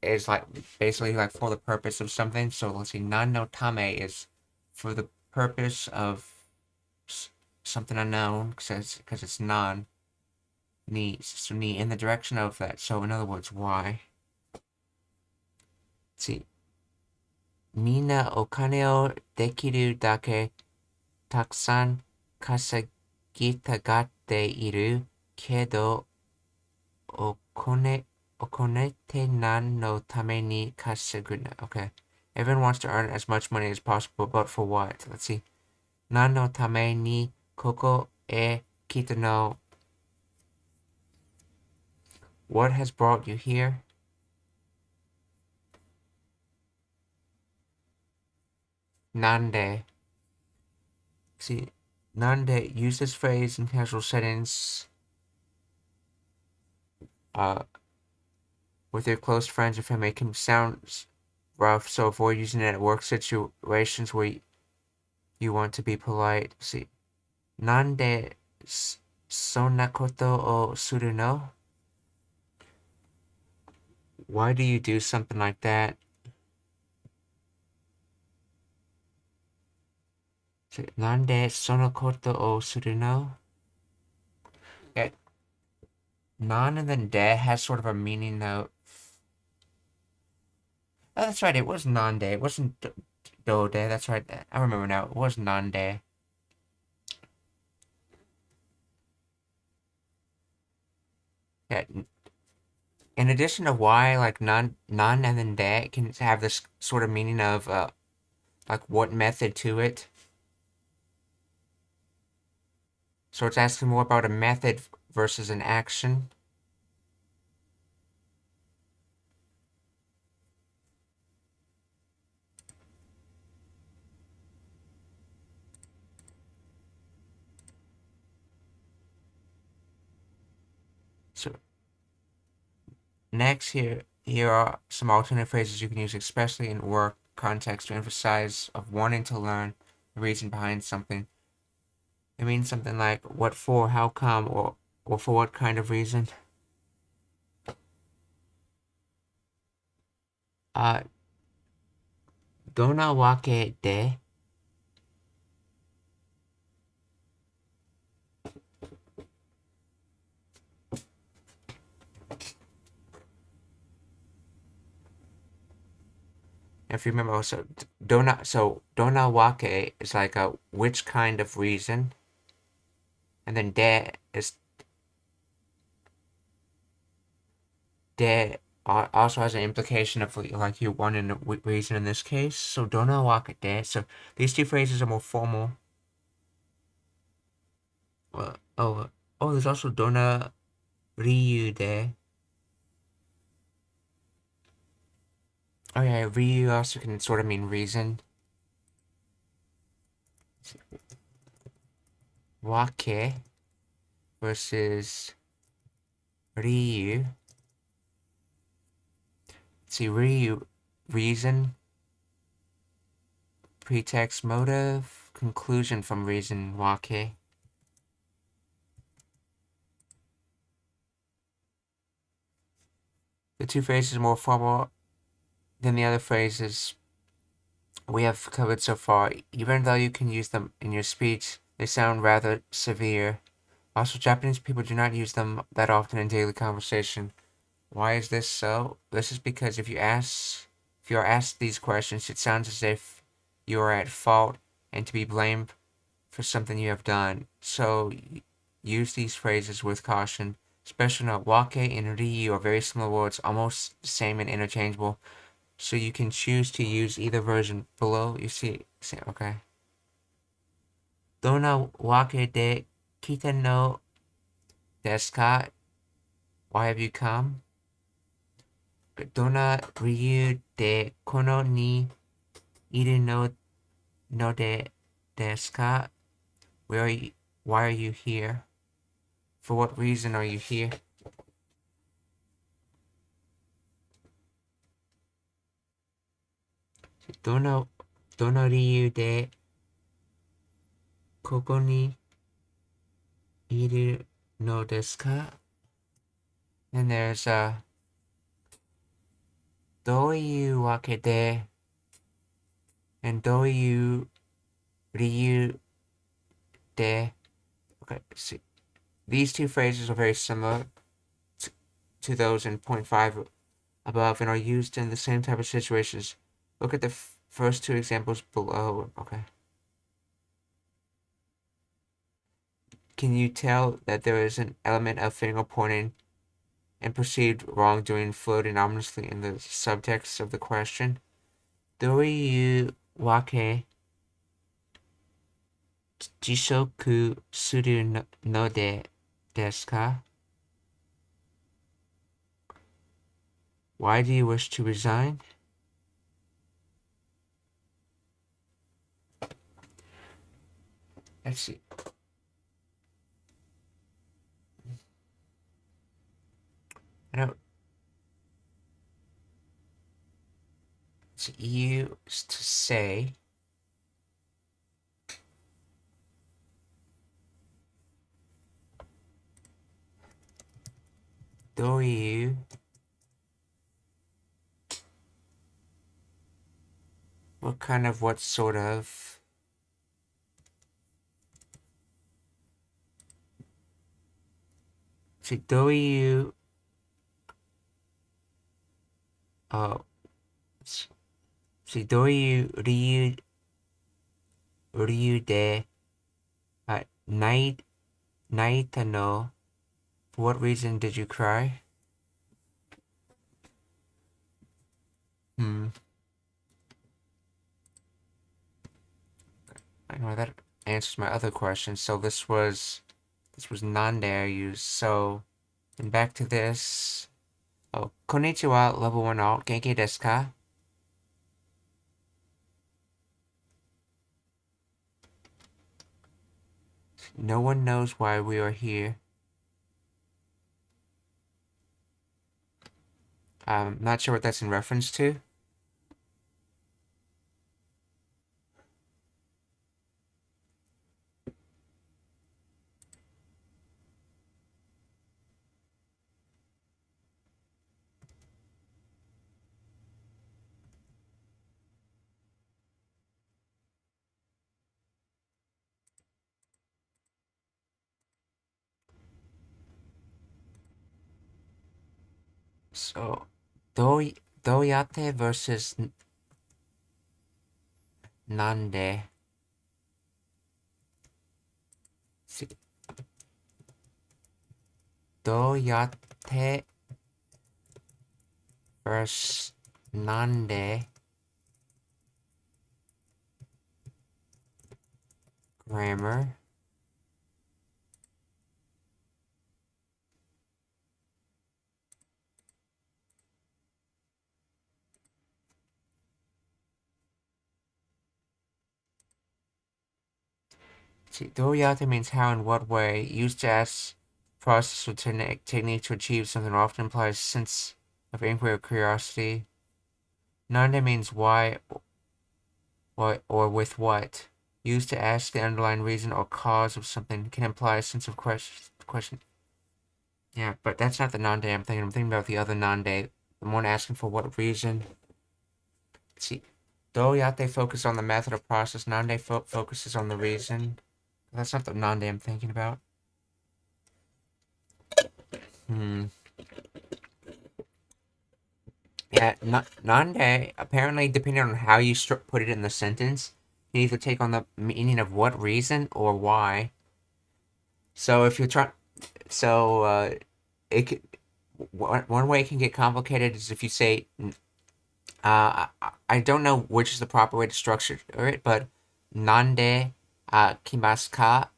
is like basically like for the purpose of something. So let's see, nan no tame is for the purpose of something unknown, because it's non ni, so ni in the direction of that. So in other words, why? Let's see, Mina okane o dekiru dake takusan kasagitagatte iru kedo okonete nan no tame ni kasagu. Okay. Everyone wants to earn as much money as possible, but for what? Let's see. Nan no tame ni koko e kita no. What has brought you here? Nande. See, nande, use this phrase in casual settings with your close friends or family. It can sound rough, so avoid using it at work situations where you want to be polite. See, nande sonna koto o suru no? Why do you do something like that? Nande sono koto o suru no? Yeah. Nan and then de has sort of a meaning of. Oh, that's right. It was nande. It wasn't do de. That's right. I remember now. It was nande. Yeah. In addition to why, like non and then de can have this sort of meaning of like what method to it. So it's asking more about a method versus an action. So next, here are some alternate phrases you can use, especially in work context, to emphasize of wanting to learn the reason behind something. It means something like what for, how come, or for what kind of reason. Dona wake de. If you remember, also dona wake is like a which kind of reason, and then de also has an implication of like you wanting a reason in this case. So dona wake de. So these two phrases are more formal. Oh, there's also dona ryu de. Oh yeah, ryu also can sort of mean reason. Wake versus ryu. See, ryu, reason, pretext, motive, conclusion from reason, wake. The two phrases are more formal than the other phrases we have covered so far. Even though you can use them in your speech, they sound rather severe. Also, Japanese people do not use them that often in daily conversation. Why is this so? This is because if you are asked these questions, it sounds as if you are at fault and to be blamed for something you have done. So use these phrases with caution. Special note: wake and ryu are very similar words, almost the same and interchangeable. So you can choose to use either version. Below, you see, okay. Dona wake de kita no desu ka? Why have you come? Dona ryu de kono ni iru no desu ka? Why are you here? For what reason are you here? Dona ryu de koko ni iru no desu ka? And there's どういうわけで and どういう理由で okay, see, these two phrases are very similar to those in point 5 above and are used in the same type of situations. Look at the first two examples below. Okay. Can you tell that there is an element of finger pointing and perceived wrongdoing floating ominously in the subtext of the question? どういうわけ辞職するのですか? Why do you wish to resign? Let's see. I don't. It's used to say. Do you? What sort of? See, do you? See, do you ryu de naita no? For what reason did you cry? I know that answers my other question. So this was nande I used. So then back to this. Oh, konnichiwa, level 1 alt, genki desu ka? No one knows why we are here. I'm not sure what that's in reference to. So, doyate versus nande. See, doyate versus nande. Grammar. See, doyate means how and what way, used to ask process or technique to achieve something, or often implies sense of inquiry or curiosity. Nande means why or with what. Used to ask the underlying reason or cause of something, can imply a sense of question. Yeah, but that's not the nande I'm thinking. I'm thinking about the other nande the one asking for what reason. See, doyate focuses on the method or process. Nande focuses on the reason. That's not the nande I'm thinking about. Yeah, nande, apparently, depending on how you put it in the sentence, you either take on the meaning of what reason or why. So if you're trying, it could, one way it can get complicated is if you say, I don't know which is the proper way to structure it, but nande kimasu ka?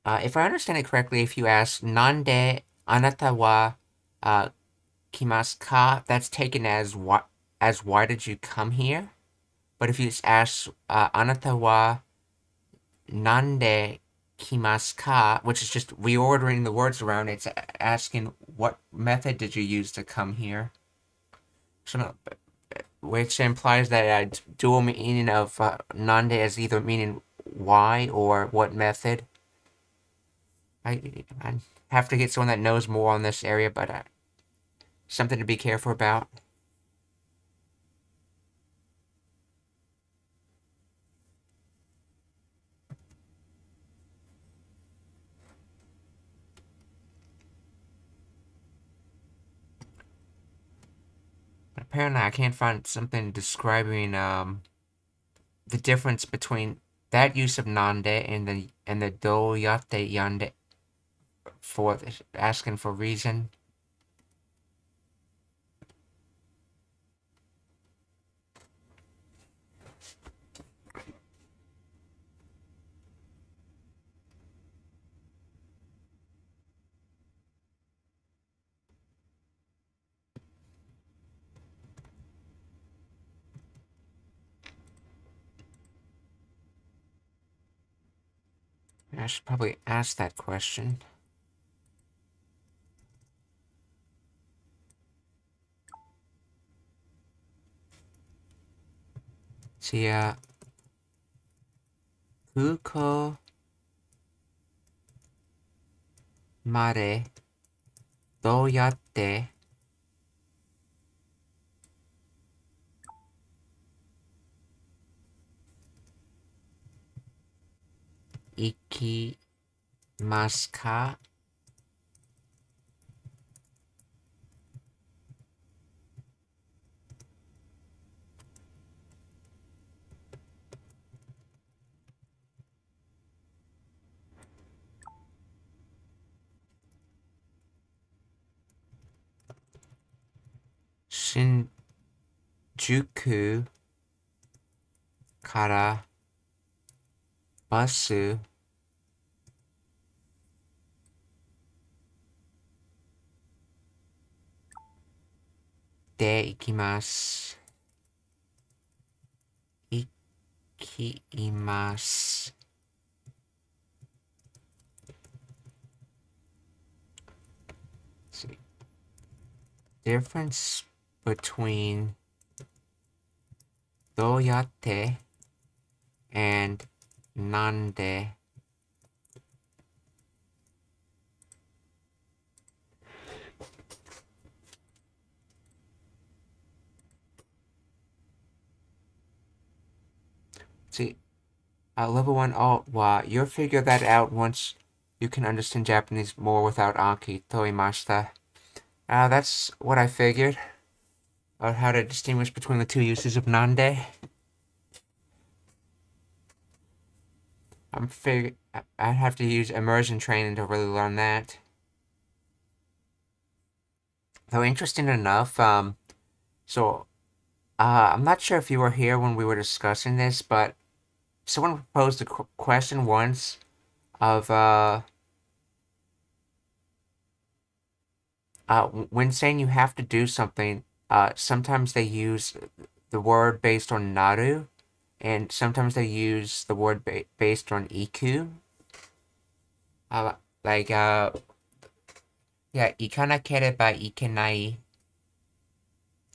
If I understand it correctly, if you ask nande anata wa kimasu ka, that's taken as why did you come here? But if you just ask anata wa nande kimasu ka, which is just reordering the words around, it's asking what method did you use to come here? So, which implies that a dual meaning of nande as either meaning why or what method. I have to get someone that knows more on this area, but something to be careful about. Apparently, I can't find something describing the difference between that use of nande and the doyate yande for asking for reason. I should probably ask that question. See, Fuko mare doyatte ikimasu ka? Shinjuku kara basu de ikimasu. Ikimasu. See. Difference between doyate and nande. See, level 1, oh, wow, you'll figure that out once you can understand Japanese more without Anki, toimashita. That's what I figured. How to distinguish between the two uses of nande. I'd have to use immersion training to really learn that. Though interesting enough, so I'm not sure if you were here when we were discussing this, but someone proposed a question once of when saying you have to do something, sometimes they use the word based on naru, and sometimes they use the word based on iku. Like, yeah, ikanakereba ikenai,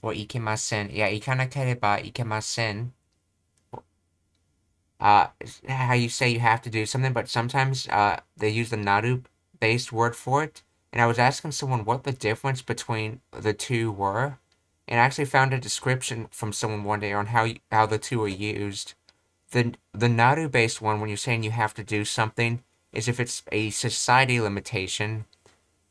or ikemasen. Yeah, ikanakereba ikemasen. how you say you have to do something, but sometimes they use the naru-based word for it. And I was asking someone what the difference between the two were, and I actually found a description from someone one day on how the two are used. The naru-based one, when you're saying you have to do something, is if it's a society limitation,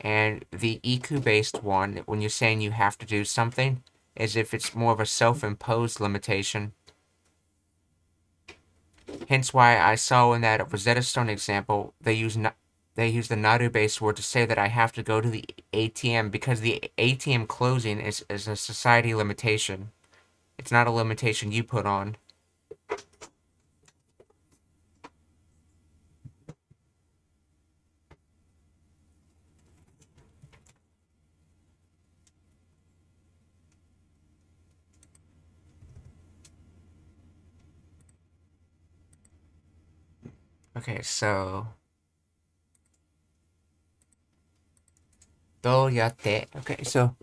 and the iku-based one, when you're saying you have to do something, is if it's more of a self-imposed limitation. Hence why I saw in that Rosetta Stone example, they use the naru-based word to say that I have to go to the ATM because the ATM closing is a society limitation. It's not a limitation you put on. Okay, so どうやって Okay, so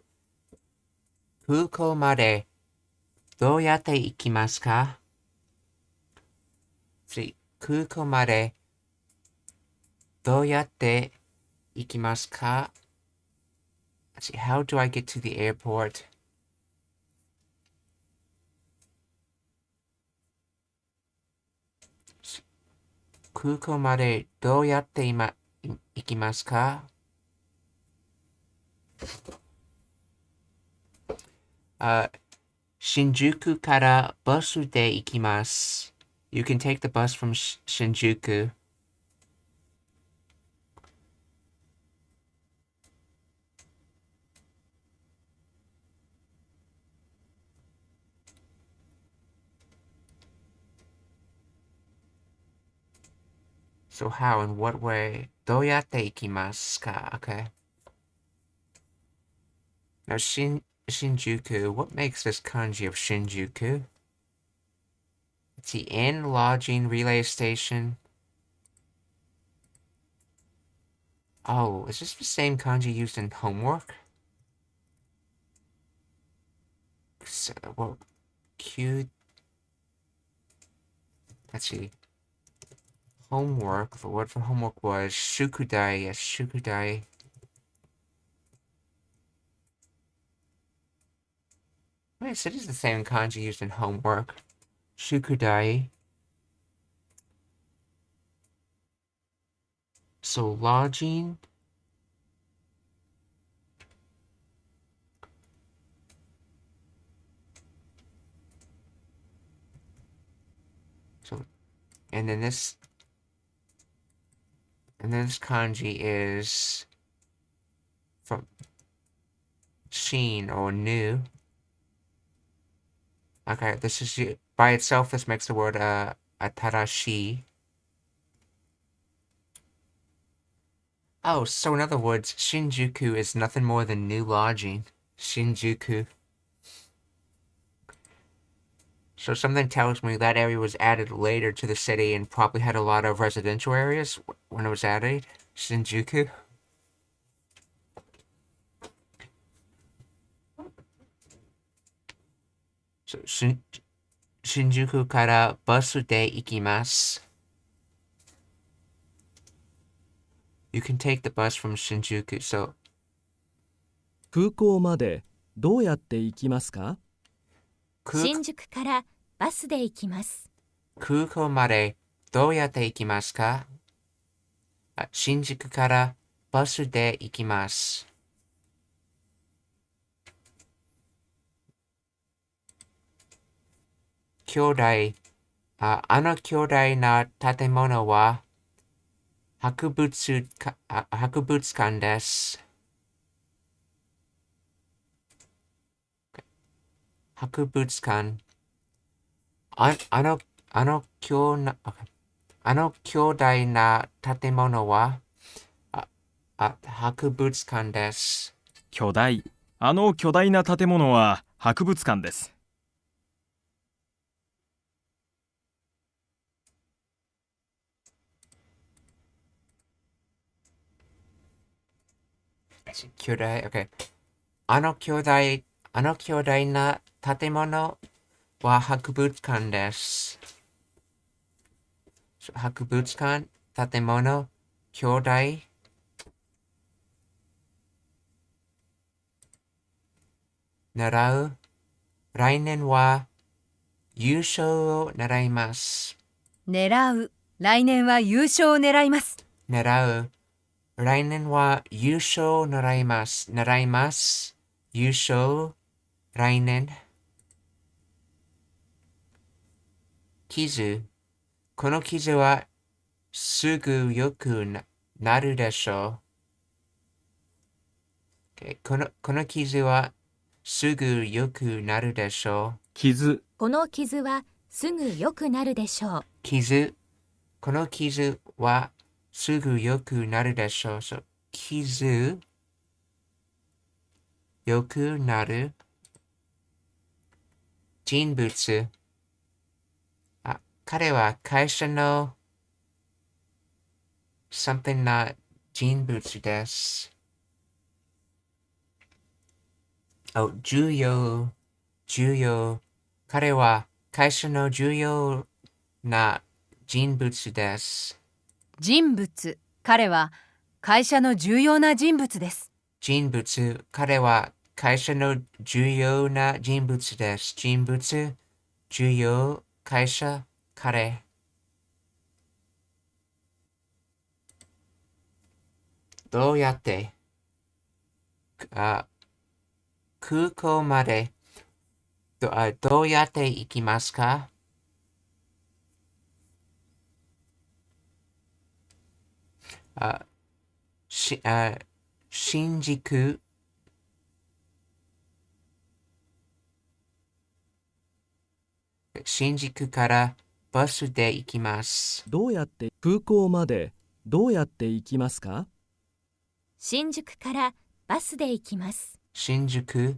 空港までどうやって行きますか？次、空港までどうやって行きますか？ Let's see, how do I get to the airport? 空港までどうやって行きますか？新宿からバスで行きます。You can take the bus from Shinjuku. So how, in what way? どうやって行きますか? Okay. Now Shinjuku, what makes this kanji of Shinjuku? It's the inn, lodging, relay station. Oh, is this the same kanji used in homework? So, well, Q. Let's see. Homework. The word for homework was shukudai. Yes, shukudai. Yes, it is the same kanji used in homework. Shukudai. So lodging. So, and then this kanji is from Shin or new. Okay, this is by itself. This makes the word atarashi. Oh, so in other words, Shinjuku is nothing more than new lodging. Shinjuku. So something tells me that area was added later to the city and probably had a lot of residential areas when it was added. Shinjuku. So Shinjuku からバスで行きます。You can take the bus from Shinjuku, so 空港までどうやって行きますか？新宿からバスで行きます。空港までどうやって行きますか？新宿からバスで行きます。兄弟、あの巨大な建物は博物館です。博物館。あの巨大な建物は博物館です。巨大。あの巨大な建物は博物館です。巨大、OK。あの巨大な建物は博物館です。博物館、建物、兄弟、習う。来年は優勝を狙います。狙う。来年は優勝を狙います。狙う。来年は優勝を狙います。狙います。優勝。来年。傷。この傷はすぐ良くなるでしょう。この傷はすぐ良くなるでしょう。傷、この傷はすぐ良くなるでしょう。傷。この傷はすぐ良くなるでしょう。傷、良くなる。人物。彼は会社の something な人物です。重要。彼は会社の重要な人物です。人物。彼は会社の重要な人物です。人物。彼は会社の重要な人物です。人物、重要、会社、彼。どうやって空港までどうやって行きますか？新宿からバスで行きます。空港までどうやって行きますか？新宿からバスで行きます。新宿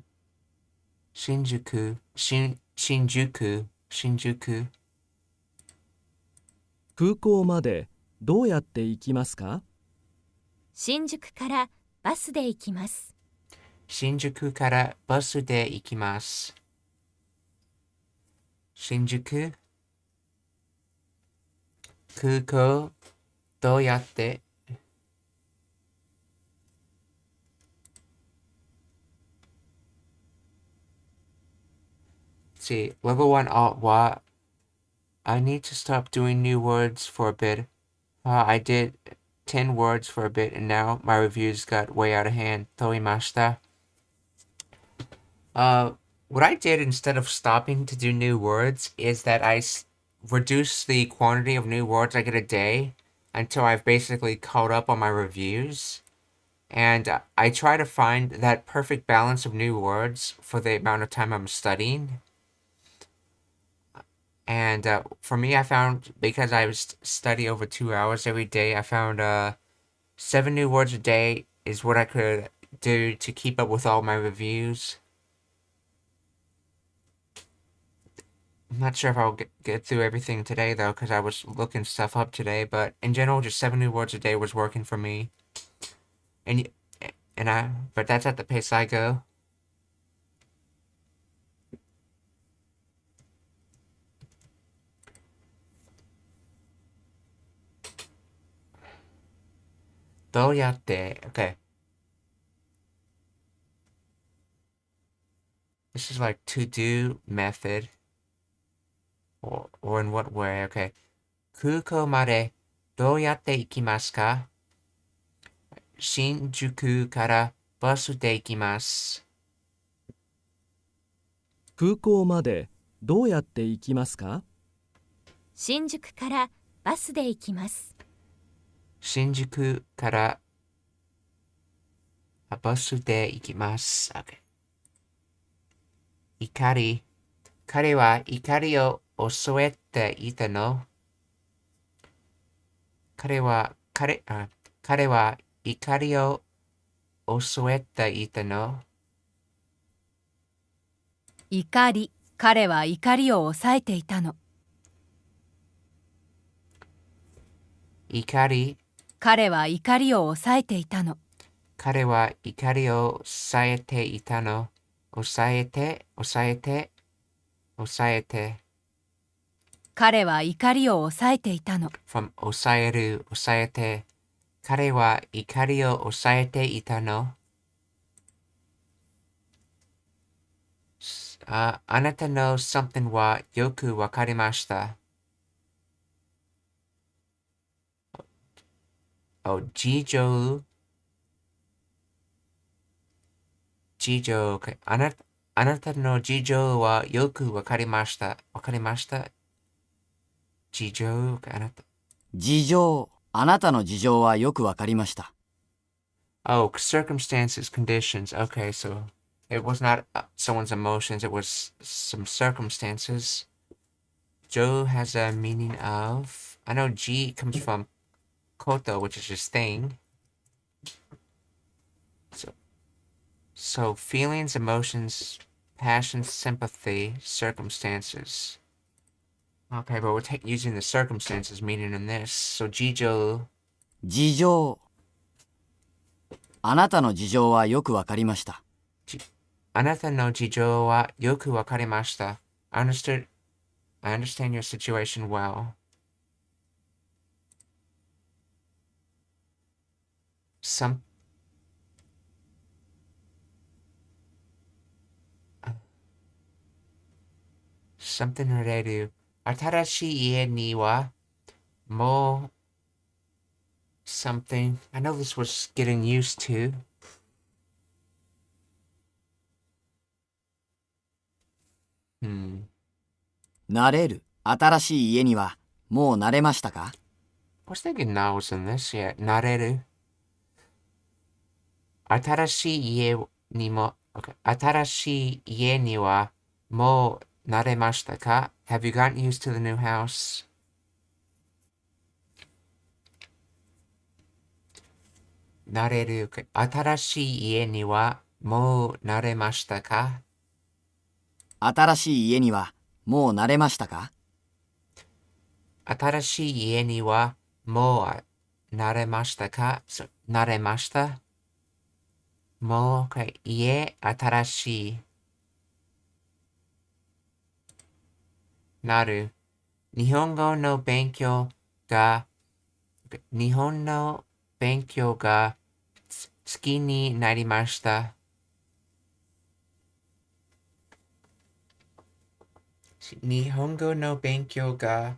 空港までどうやって行きますか？新宿からバスで行きます。新宿からバスで行きます。新宿空港どうやってSee, level 1 alt wa. I need to stop doing new words for a bit. I did 10 words for a bit and now my reviews got way out of hand. Toimashita. What I did instead of stopping to do new words is that I reduced the quantity of new words I get a day until I've basically caught up on my reviews. And I try to find that perfect balance of new words for the amount of time I'm studying. And for me, I found, because I study over 2 hours every day, I found 7 new words a day is what I could do to keep up with all my reviews. I'm not sure if I'll get through everything today, though, because I was looking stuff up today, but in general, just 7 new words a day was working for me. But that's at the pace I go. Doyate. Okay. This is like to-do method. Or in what way? Okay. 空港までどうやって行きますか？新宿からバスで行きます。空港までどうやって行きますか？新宿からバスで行きます。新宿からバスで行きます。Okay. 怒り。彼は怒りを恐れていたの？彼は怒りを恐れていたの？怒り。彼は怒りを抑えていたの。怒り。彼は怒りを抑えていたの。彼は怒りを抑えていたの。彼は怒りを抑えていたの。 from 抑える、抑えて。彼は怒りを抑えていたの。あなたの something はよくわかりました。事情。okay. あなたの事情はよくわかりました。わかりました。事情、okay. あなた。事情。あなたの事情はよくわかりました。Oh, circumstances, conditions. Okay, so it was not someone's emotions, it was some circumstances. Joe has a meaning of. I know G comes from koto, which is just thing. So feelings, emotions, passions, sympathy, circumstances. Okay, but we're using the circumstances meaning in this. So Jijo. 事情。あなたの事情はよくわかりました。あなたの事情はよくわかりました。I understand your situation well. Something related. 新しい家にはもう something. I know this was getting used to. Hmm. 慣れる。新しい家にはもう慣れましたか？ I was thinking now was in this yet. 慣れる。新しい家にも、okay. 新しい家にはもう慣れましたか？ Have you gotten used to the new house? 慣れる。Okay. 新しい家にはもう慣れましたか？新しい家にはもう慣れましたか？新しい家にはもう慣れましたか？慣れました。もう、okay. 家、新しい。なる。日本語の勉強が、日本の勉強が好きになりました。日本語の勉強が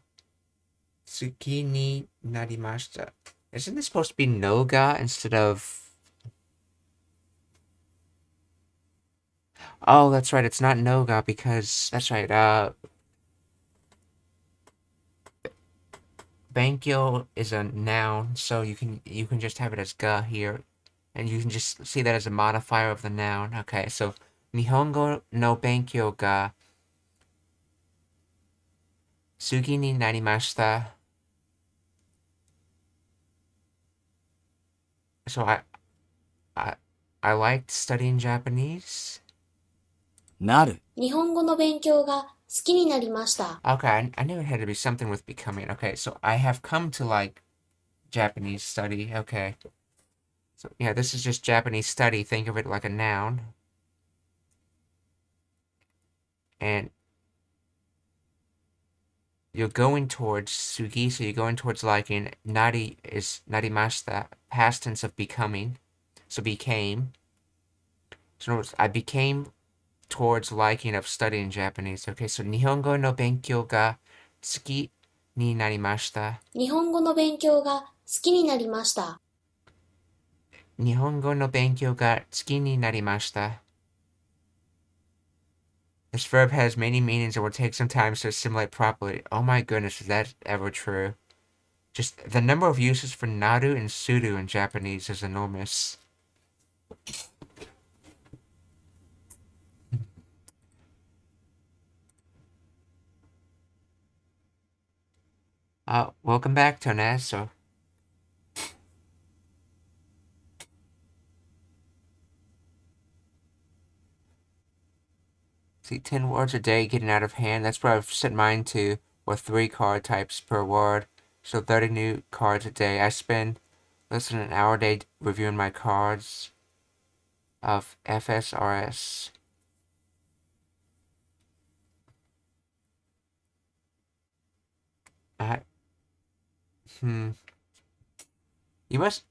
好きになりました。Isn't this supposed to be no ga instead of... Oh, that's right. It's not no ga because... That's right. Bankyo is a noun, so you can just have it as ga here. And you can just see that as a modifier of the noun. Okay, so... Nihongo no Bankyo ga sugi ni narimashita. So I liked studying Japanese. なる。日本語の勉強が好きになりました。Okay, I knew it had to be something with becoming. Okay, so I have come to like Japanese study. Okay. So yeah, this is just Japanese study. Think of it like a noun. And you're going towards sugi, so you're going towards liking. Nari is narimashita, past tense of becoming. So became. So in other words, I became towards liking of studying Japanese. Okay, so Nihongo no benkyou ga tsuki ni narimashita. 日本語の勉強が好きになりました。Nihongo no benkyou ga tsuki ni narimashita. This verb has many meanings and will take some time to assimilate properly. Oh my goodness, is that ever true? Just the number of uses for naru and suru in Japanese is enormous. Welcome back, Toneso. See, 10 words a day getting out of hand. That's what I've set mine to, or 3 card types per word. So 30 new cards a day. I spend less than an hour a day reviewing my cards of FSRS. Uh, You must.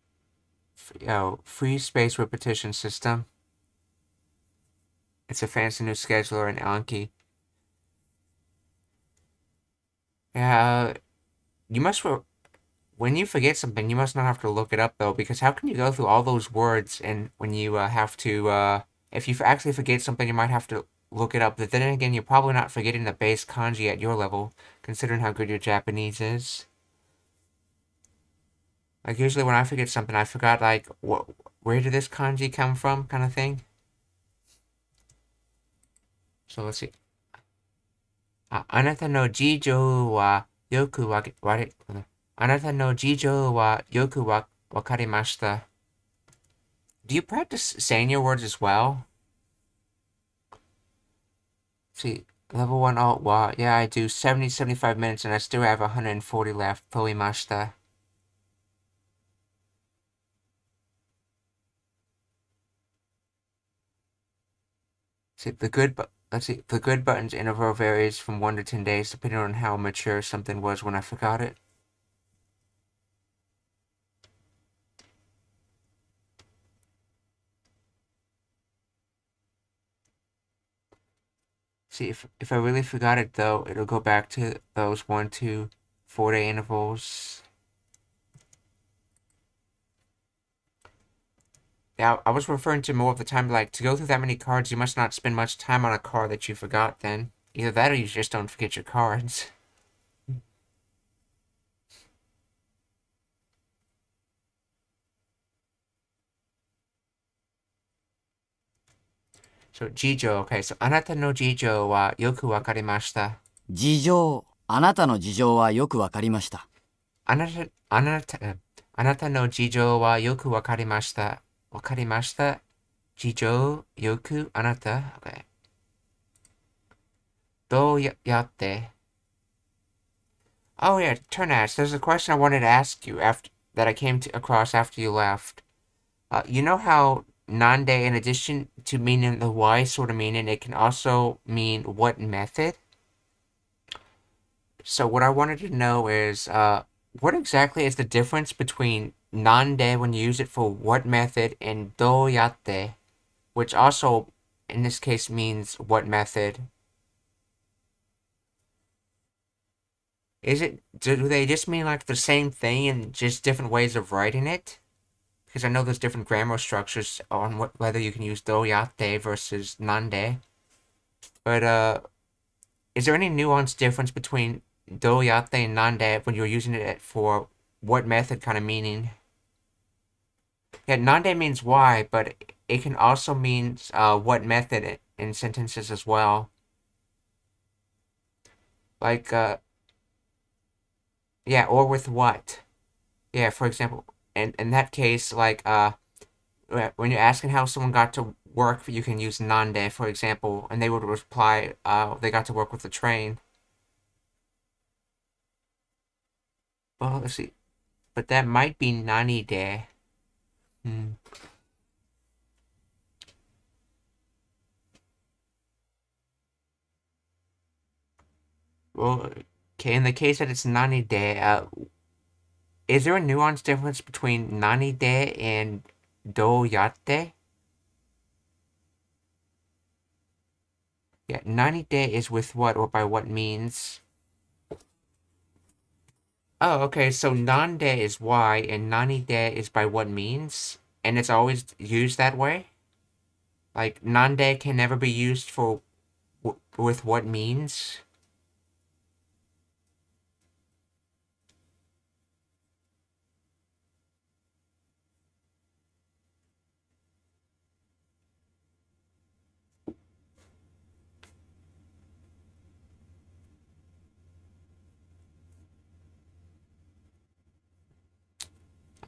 Free space repetition system. It's a fancy new scheduler in Anki. Yeah, you must. When you forget something, you must not have to look it up though, because how can you go through all those words and when you have to, if you actually forget something, you might have to look it up. But then again, you're probably not forgetting the base kanji at your level, considering how good your Japanese is. Like usually when I forget something, I forgot like where did this kanji come from, kind of thing. So let's see. あなたの事情はよくあなたの事情はよくわかりました。Do you practice saying your words as well? See, level 1 alt wa. Yeah, I do 75 minutes and I still have 140 left. 飛びました. See, the good button's interval varies from 1 to 10 days depending on how mature something was when I forgot it. See, if I really forgot it though, it'll go back to those 1 to 4 day intervals. Yeah, I was referring to more of the time, like, to go through that many cards, you must not spend much time on a card that you forgot then. Either that or you just don't forget your cards. So, Jijo, okay, so あなたの事情はよくわかりました。事情、あなたの事情はよくわかりました。あなたの事情はよくわかりました。わかりました。事情よくあなた、okay. どうやって Oh yeah, Turnash, there's a question I wanted to ask you that I came across after you left. You know how Nande, in addition to meaning the why sort of meaning, it can also mean what method? So what I wanted to know is, what exactly is the difference between Nande when you use it for what method and doyate, which also, in this case, means what method? Do they just mean like the same thing and just different ways of writing it? Because I know there's different grammar structures on whether you can use doyate versus nande. But is there any nuanced difference between doyate and nande when you're using it for what method kind of meaning? Yeah, nande means why, but it can also mean what method in sentences as well. Like, yeah, or with what. Yeah, for example, in that case, like, when you're asking how someone got to work, you can use nande, for example, and they would reply, they got to work with the train. Well, let's see. But that might be nani de. Well, okay, in the case that it's nani de, is there a nuance difference between nani de and do yate? Yeah, nani de is with what or by what means? Oh, okay, so nande is why and nani de is by what means? And it's always used that way? Like, nande can never be used for with what means?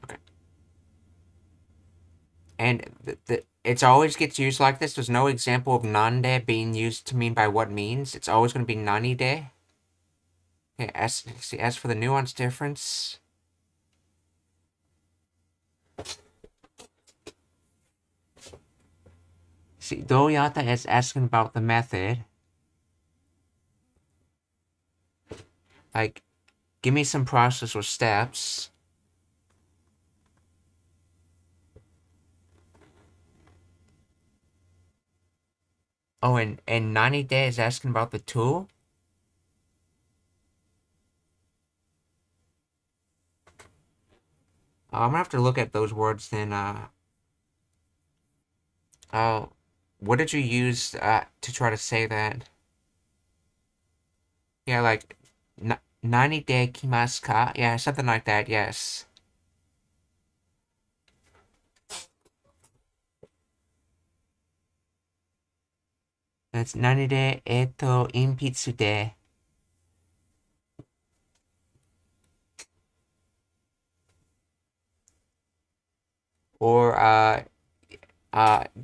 Okay. And it's always gets used like this? There's no example of nande being used to mean by what means? It's always going to be nani de? Okay, as for the nuance difference... See, Doyata is asking about the method. Like, give me some process or steps. Oh, and 90 Day is asking about the tool? I'm gonna have to look at those words then. What did you use to try to say that? Yeah, like 90 de kimasu ka? Yeah, something like that, yes. That's 90 de impitsu de. Or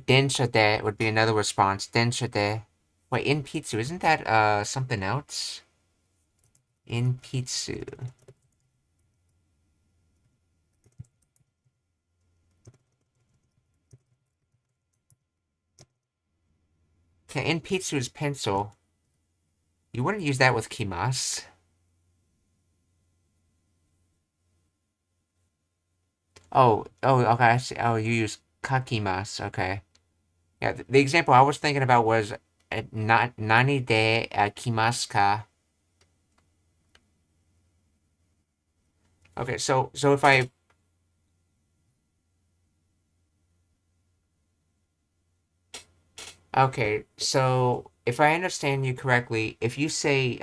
densha de would be another response. Densha de. Wait, in pizza, isn't that something else? In pizza. Okay, in pizza is pencil. You wouldn't use that with kimas. Okay, I see. Oh, you use kakimas. Okay. Yeah, the example I was thinking about was nani de kimasu ka. Okay, so if I okay, so if I understand you correctly, if you say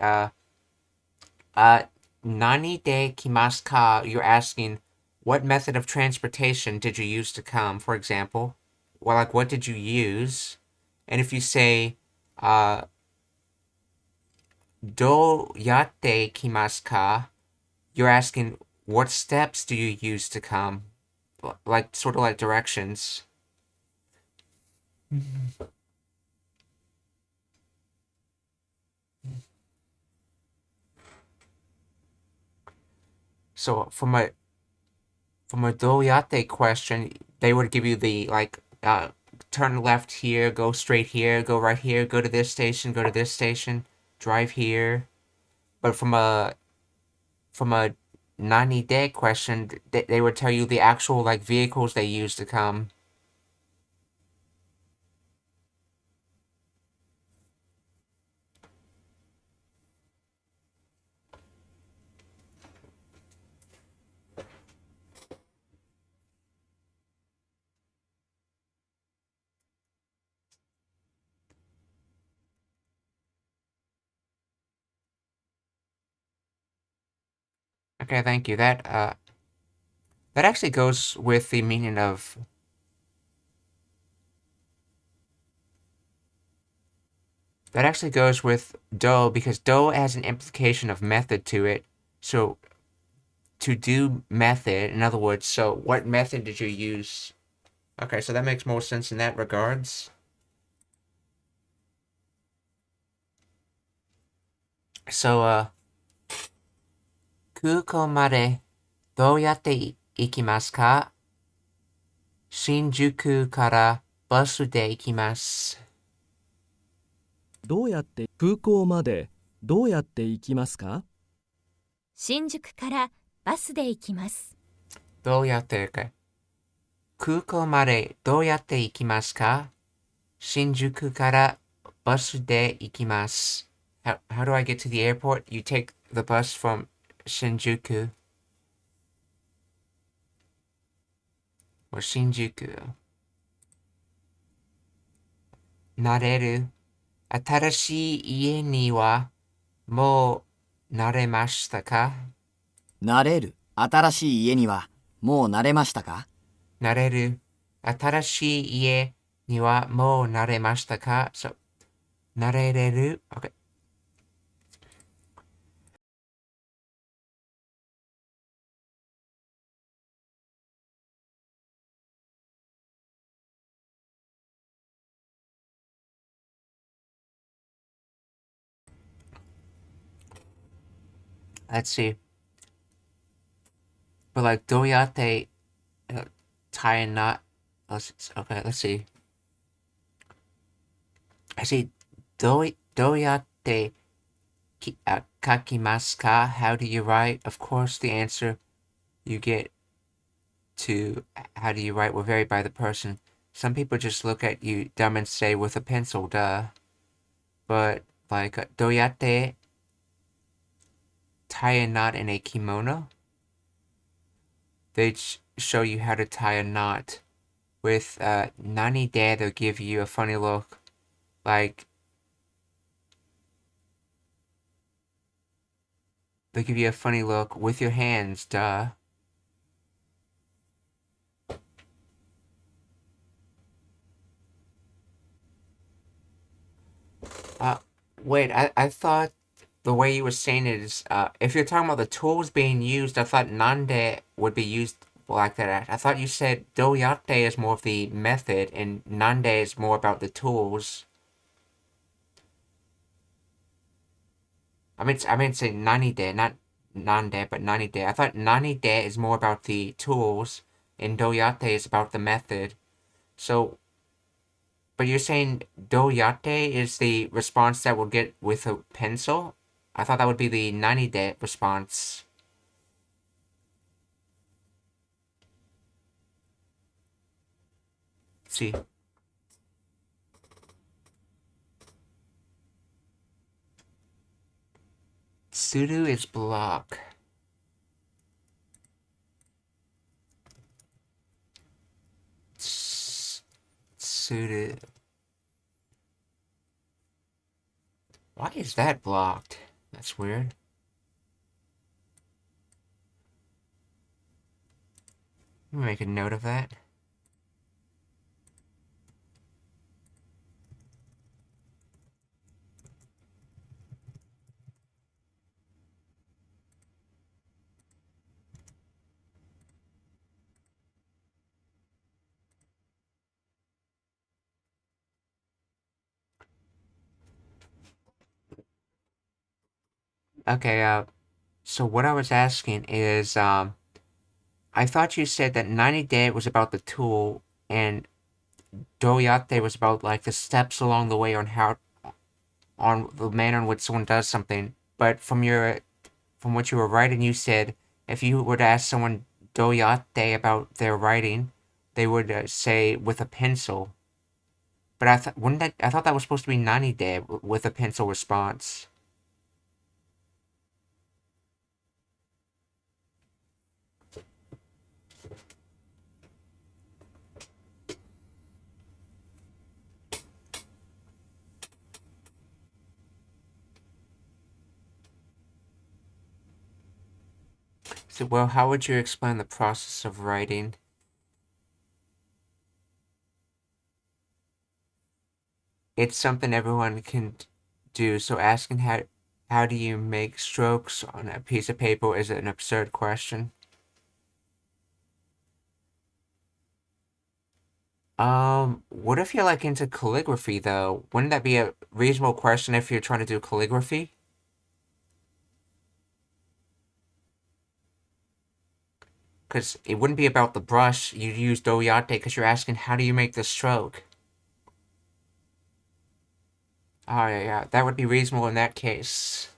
nani de kimasu ka, you're asking what method of transportation did you use to come, for example? Well, like what did you use? And if you say do yatte kimasu ka, you're asking what steps do you use to come? Like sort of like directions. So from a doyate question, they would give you the like turn left here, go straight here, go right here, go to this station, go to this station, drive here. But from a 90-day question, they would tell you the actual like vehicles they use to come. Okay, thank you. That actually goes with the meaning of that actually goes with do because do has an implication of method to it. So to do method, in other words, so what method did you use? Okay, so that makes more sense in that regards. So, 空港までどうやって行きますか？新宿からバスで行きます。空港までどうやって行きますか？新宿からバスで行きます。どうやってか。空港までどうやって行きますか？新宿からバスで行きます。How do I get to the airport? You take the bus from Shinjuku. Or Shinjuku. 慣れる。新しい家にはもう慣れましたか？慣れる。新しい家にはもう慣れましたか？慣れる。新しい家にはもう慣れましたか？ So, 慣れれる。Okay. Let's see. But like doyate tie and knot. Okay, let's see. I see doyate kakimasu ka? How do you write? Of course, the answer you get to how do you write will vary by the person. Some people just look at you dumb and say with a pencil, duh. But like doyate tie a knot in a kimono, they show you how to tie a knot. With nani de, they'll give you a funny look, like they'll give you a funny look with your hands, duh. Uh, wait, I thought the way you were saying it is, if you're talking about the tools being used, I thought nande would be used like that. I thought you said doyate is more of the method and nande is more about the tools. I mean say nani de, not nande, but nani de. I thought nani de is more about the tools and doyate is about the method. So, but you're saying doyate is the response that we'll get with a pencil? I thought that would be the nani de response. See. Sudo is block. Sudo. Why is that blocked? That's weird. Let me make a note of that. Okay, so what I was asking is, I thought you said that 90 Day was about the tool and Doyate was about like the steps along the way on how on the manner in which someone does something. But from what you were writing, you said if you were to ask someone Doyate about their writing, they would say with a pencil. But I thought that was supposed to be 90 Day with a pencil response. So, well, how would you explain the process of writing? It's something everyone can do. So asking how do you make strokes on a piece of paper is an absurd question. What if you're like into calligraphy though? Wouldn't that be a reasonable question if you're trying to do calligraphy? Because it wouldn't be about the brush. You'd use doyate because you're asking how do you make the stroke? Oh yeah, that would be reasonable in that case.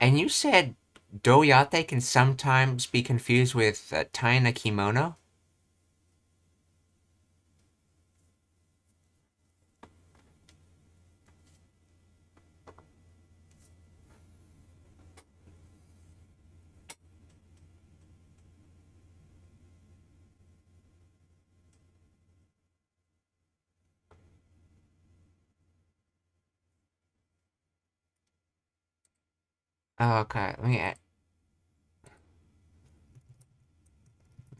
And you said doyate can sometimes be confused with tying a kimono? Oh, okay, let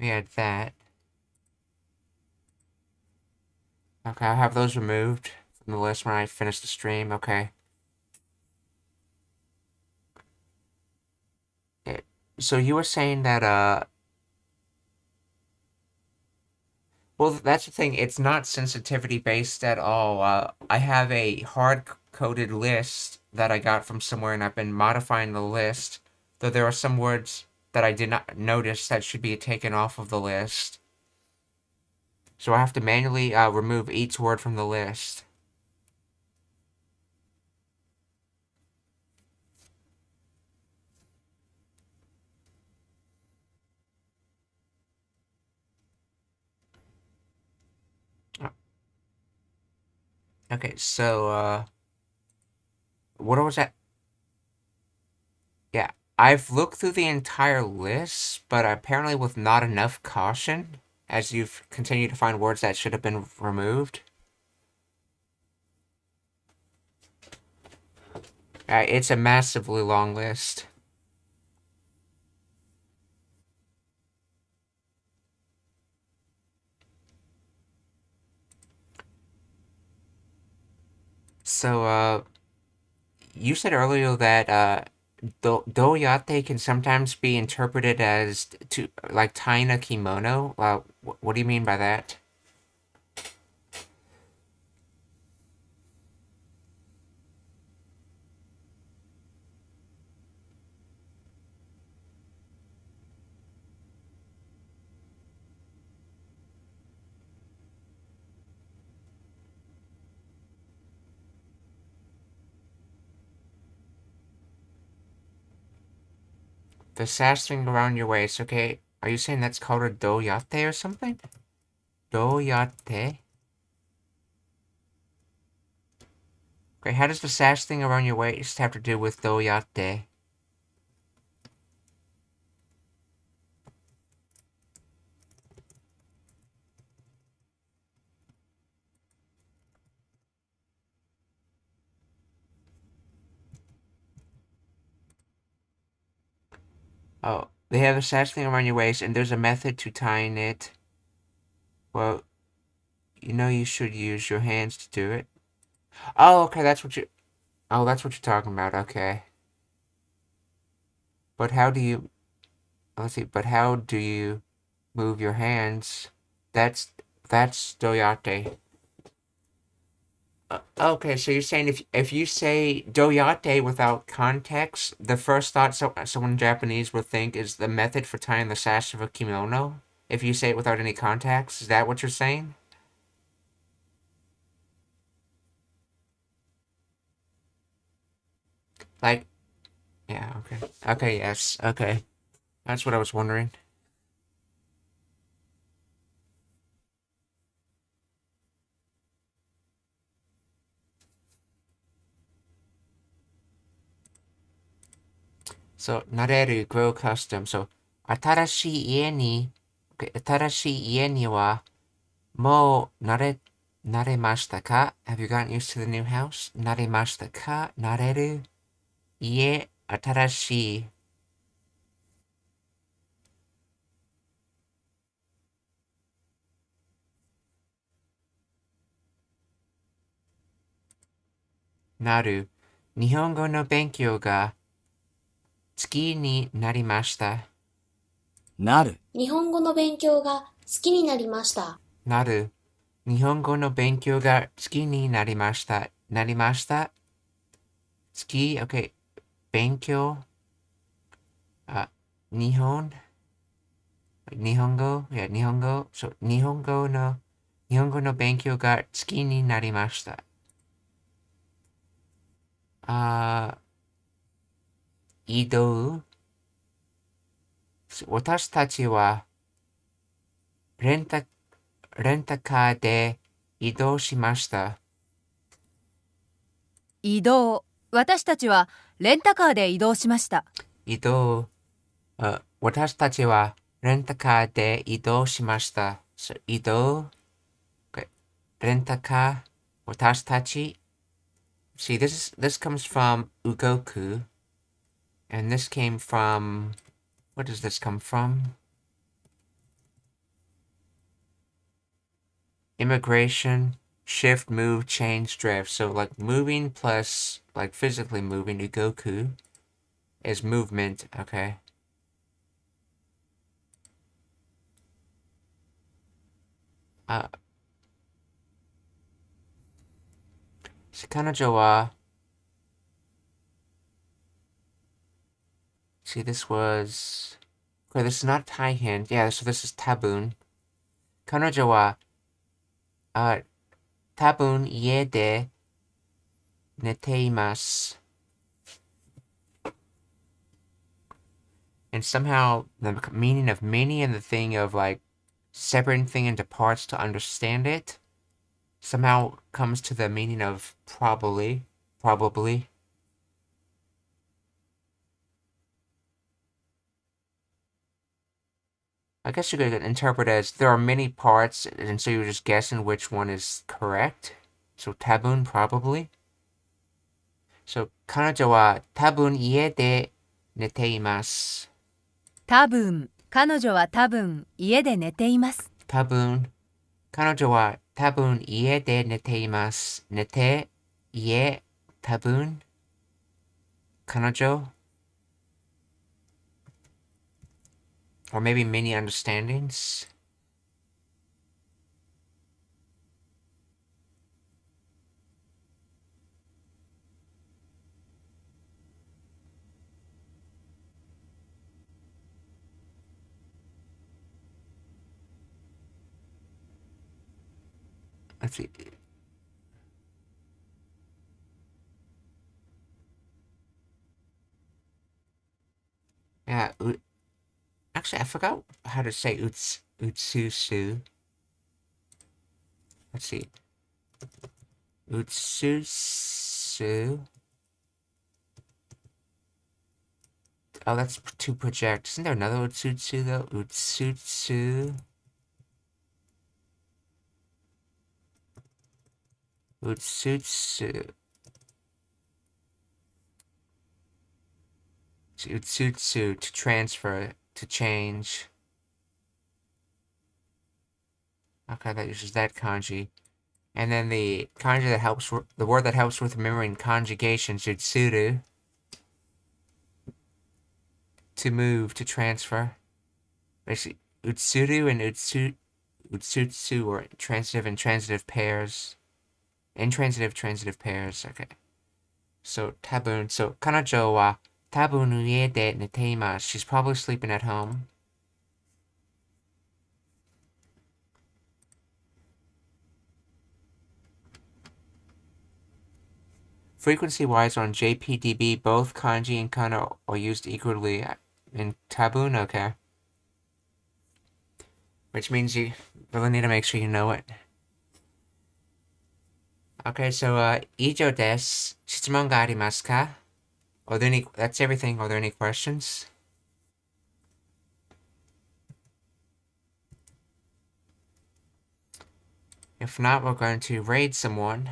me add that. Okay, I'll have those removed from the list when I finish the stream. Okay. So you were saying that well, that's the thing. It's not sensitivity based at all. I have a hard coded list that I got from somewhere, and I've been modifying the list. Though there are some words that I did not notice that should be taken off of the list. So I have to manually remove each word from the list. Okay, so, what was that? Yeah, I've looked through the entire list, but apparently with not enough caution, as you've continued to find words that should have been removed. It's a massively long list. So, you said earlier that, doyate can sometimes be interpreted as to like tying a kimono. What do you mean by that? The sash thing around your waist. Okay, are you saying that's called a doyate or something? Doyate. Okay, how does the sash thing around your waist have to do with doyate? Oh, they have a sash thing around your waist, and there's a method to tying it. Well, you should use your hands to do it. Oh, okay, that's what you. Oh, that's what you're talking about. Okay, but how do you? Let's see. But how do you move your hands? That's that's doyate. Okay, so you're saying if you say doyate without context, the first thought someone in Japanese would think is the method for tying the sash of a kimono. If you say it without any context, is that what you're saying? Like, yeah, okay, okay, yes, okay. That's what I was wondering. So, nareru, grow custom. So, 新しい家に、okay, 新しい家にはもう慣れましたか? Have you gotten used to the new house? 慣れましたか? 慣れる? 家、新しい。なる。日本語の勉強が好きになりました。なる。日本語の勉強が好きになりました。なる。日本語の勉強が好きになりました。なりました。好き、OK。勉強。あ、日本。日本語。いや、日本語。そう、日本語の勉強が好きになりました。あ、移動。私たちはレンタカーで移動しました。移動。私たちはレンタカーで移動しました。移動。私たちはレンタカーで移動しました。So, 移動。Okay. レンタカー。私たち。See, this comes from ugoku, and this came from. What does this come from? Immigration, shift, move, change, drift. So like moving plus like physically moving, ugoku is movement, okay? Uh, 彼女は See, this was. Okay, this is not Thai hand. Yeah, so this is Taboon. 彼女は多分家で寝ています. And somehow the meaning of many and the thing of like separating thing into parts to understand it somehow comes to the meaning of probably. I guess you could interpret it as there are many parts, and so you're just guessing which one is correct. So tabun, probably. So 彼女は多分家で寝ています. 彼女は多分家で寝ています。多分彼女は多分家で寝ています。寝て、家、多分彼女 or maybe many understandings. Let's see. Yeah, actually, I forgot how to say utsusu. Let's see. Utsusu. Oh, that's to project. Isn't there another utsutsu though? Utsutsu. Utsutsu. Utsutsu, to transfer, to change. Okay, that uses that kanji. And then the kanji that helps, the word that helps with remembering conjugations, utsuru. To move, to transfer. Basically, utsuru and utsutsu are transitive and transitive pairs. Intransitive, transitive pairs. Okay. So, tabun. So, 彼女は多分家で寝ています. She's probably sleeping at home. Frequency-wise on JPDB, both kanji and kana are used equally in tabun, okay. Which means you really need to make sure you know it. Okay, so, 以上です. 質問がありますか? Are there any, that's everything. Are there any questions? If not, we're going to raid someone.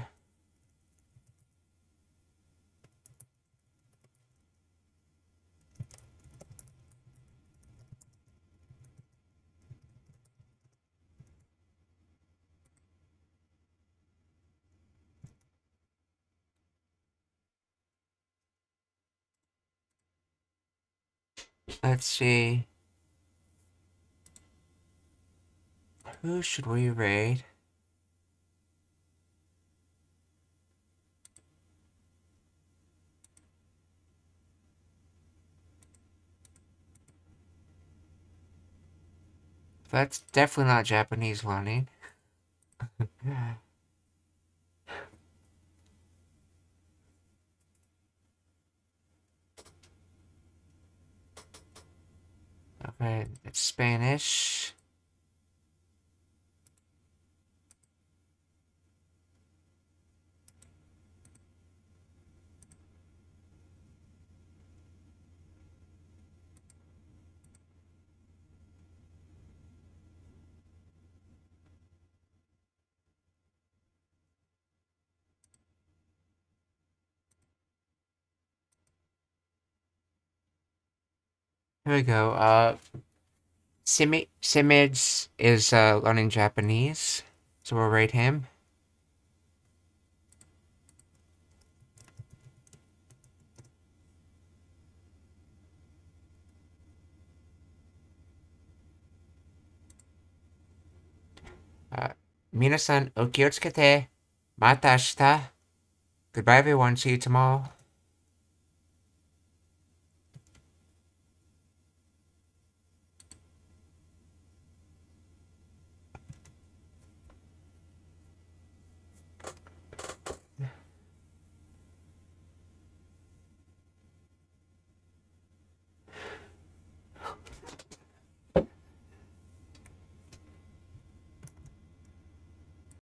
Let's see. Who should we raid? That's definitely not Japanese learning. Okay, it's Spanish. Here we go. Simids is learning Japanese, so we'll rate him. Minasan, okiyotsukete. Mata ashita. Goodbye, everyone. See you tomorrow.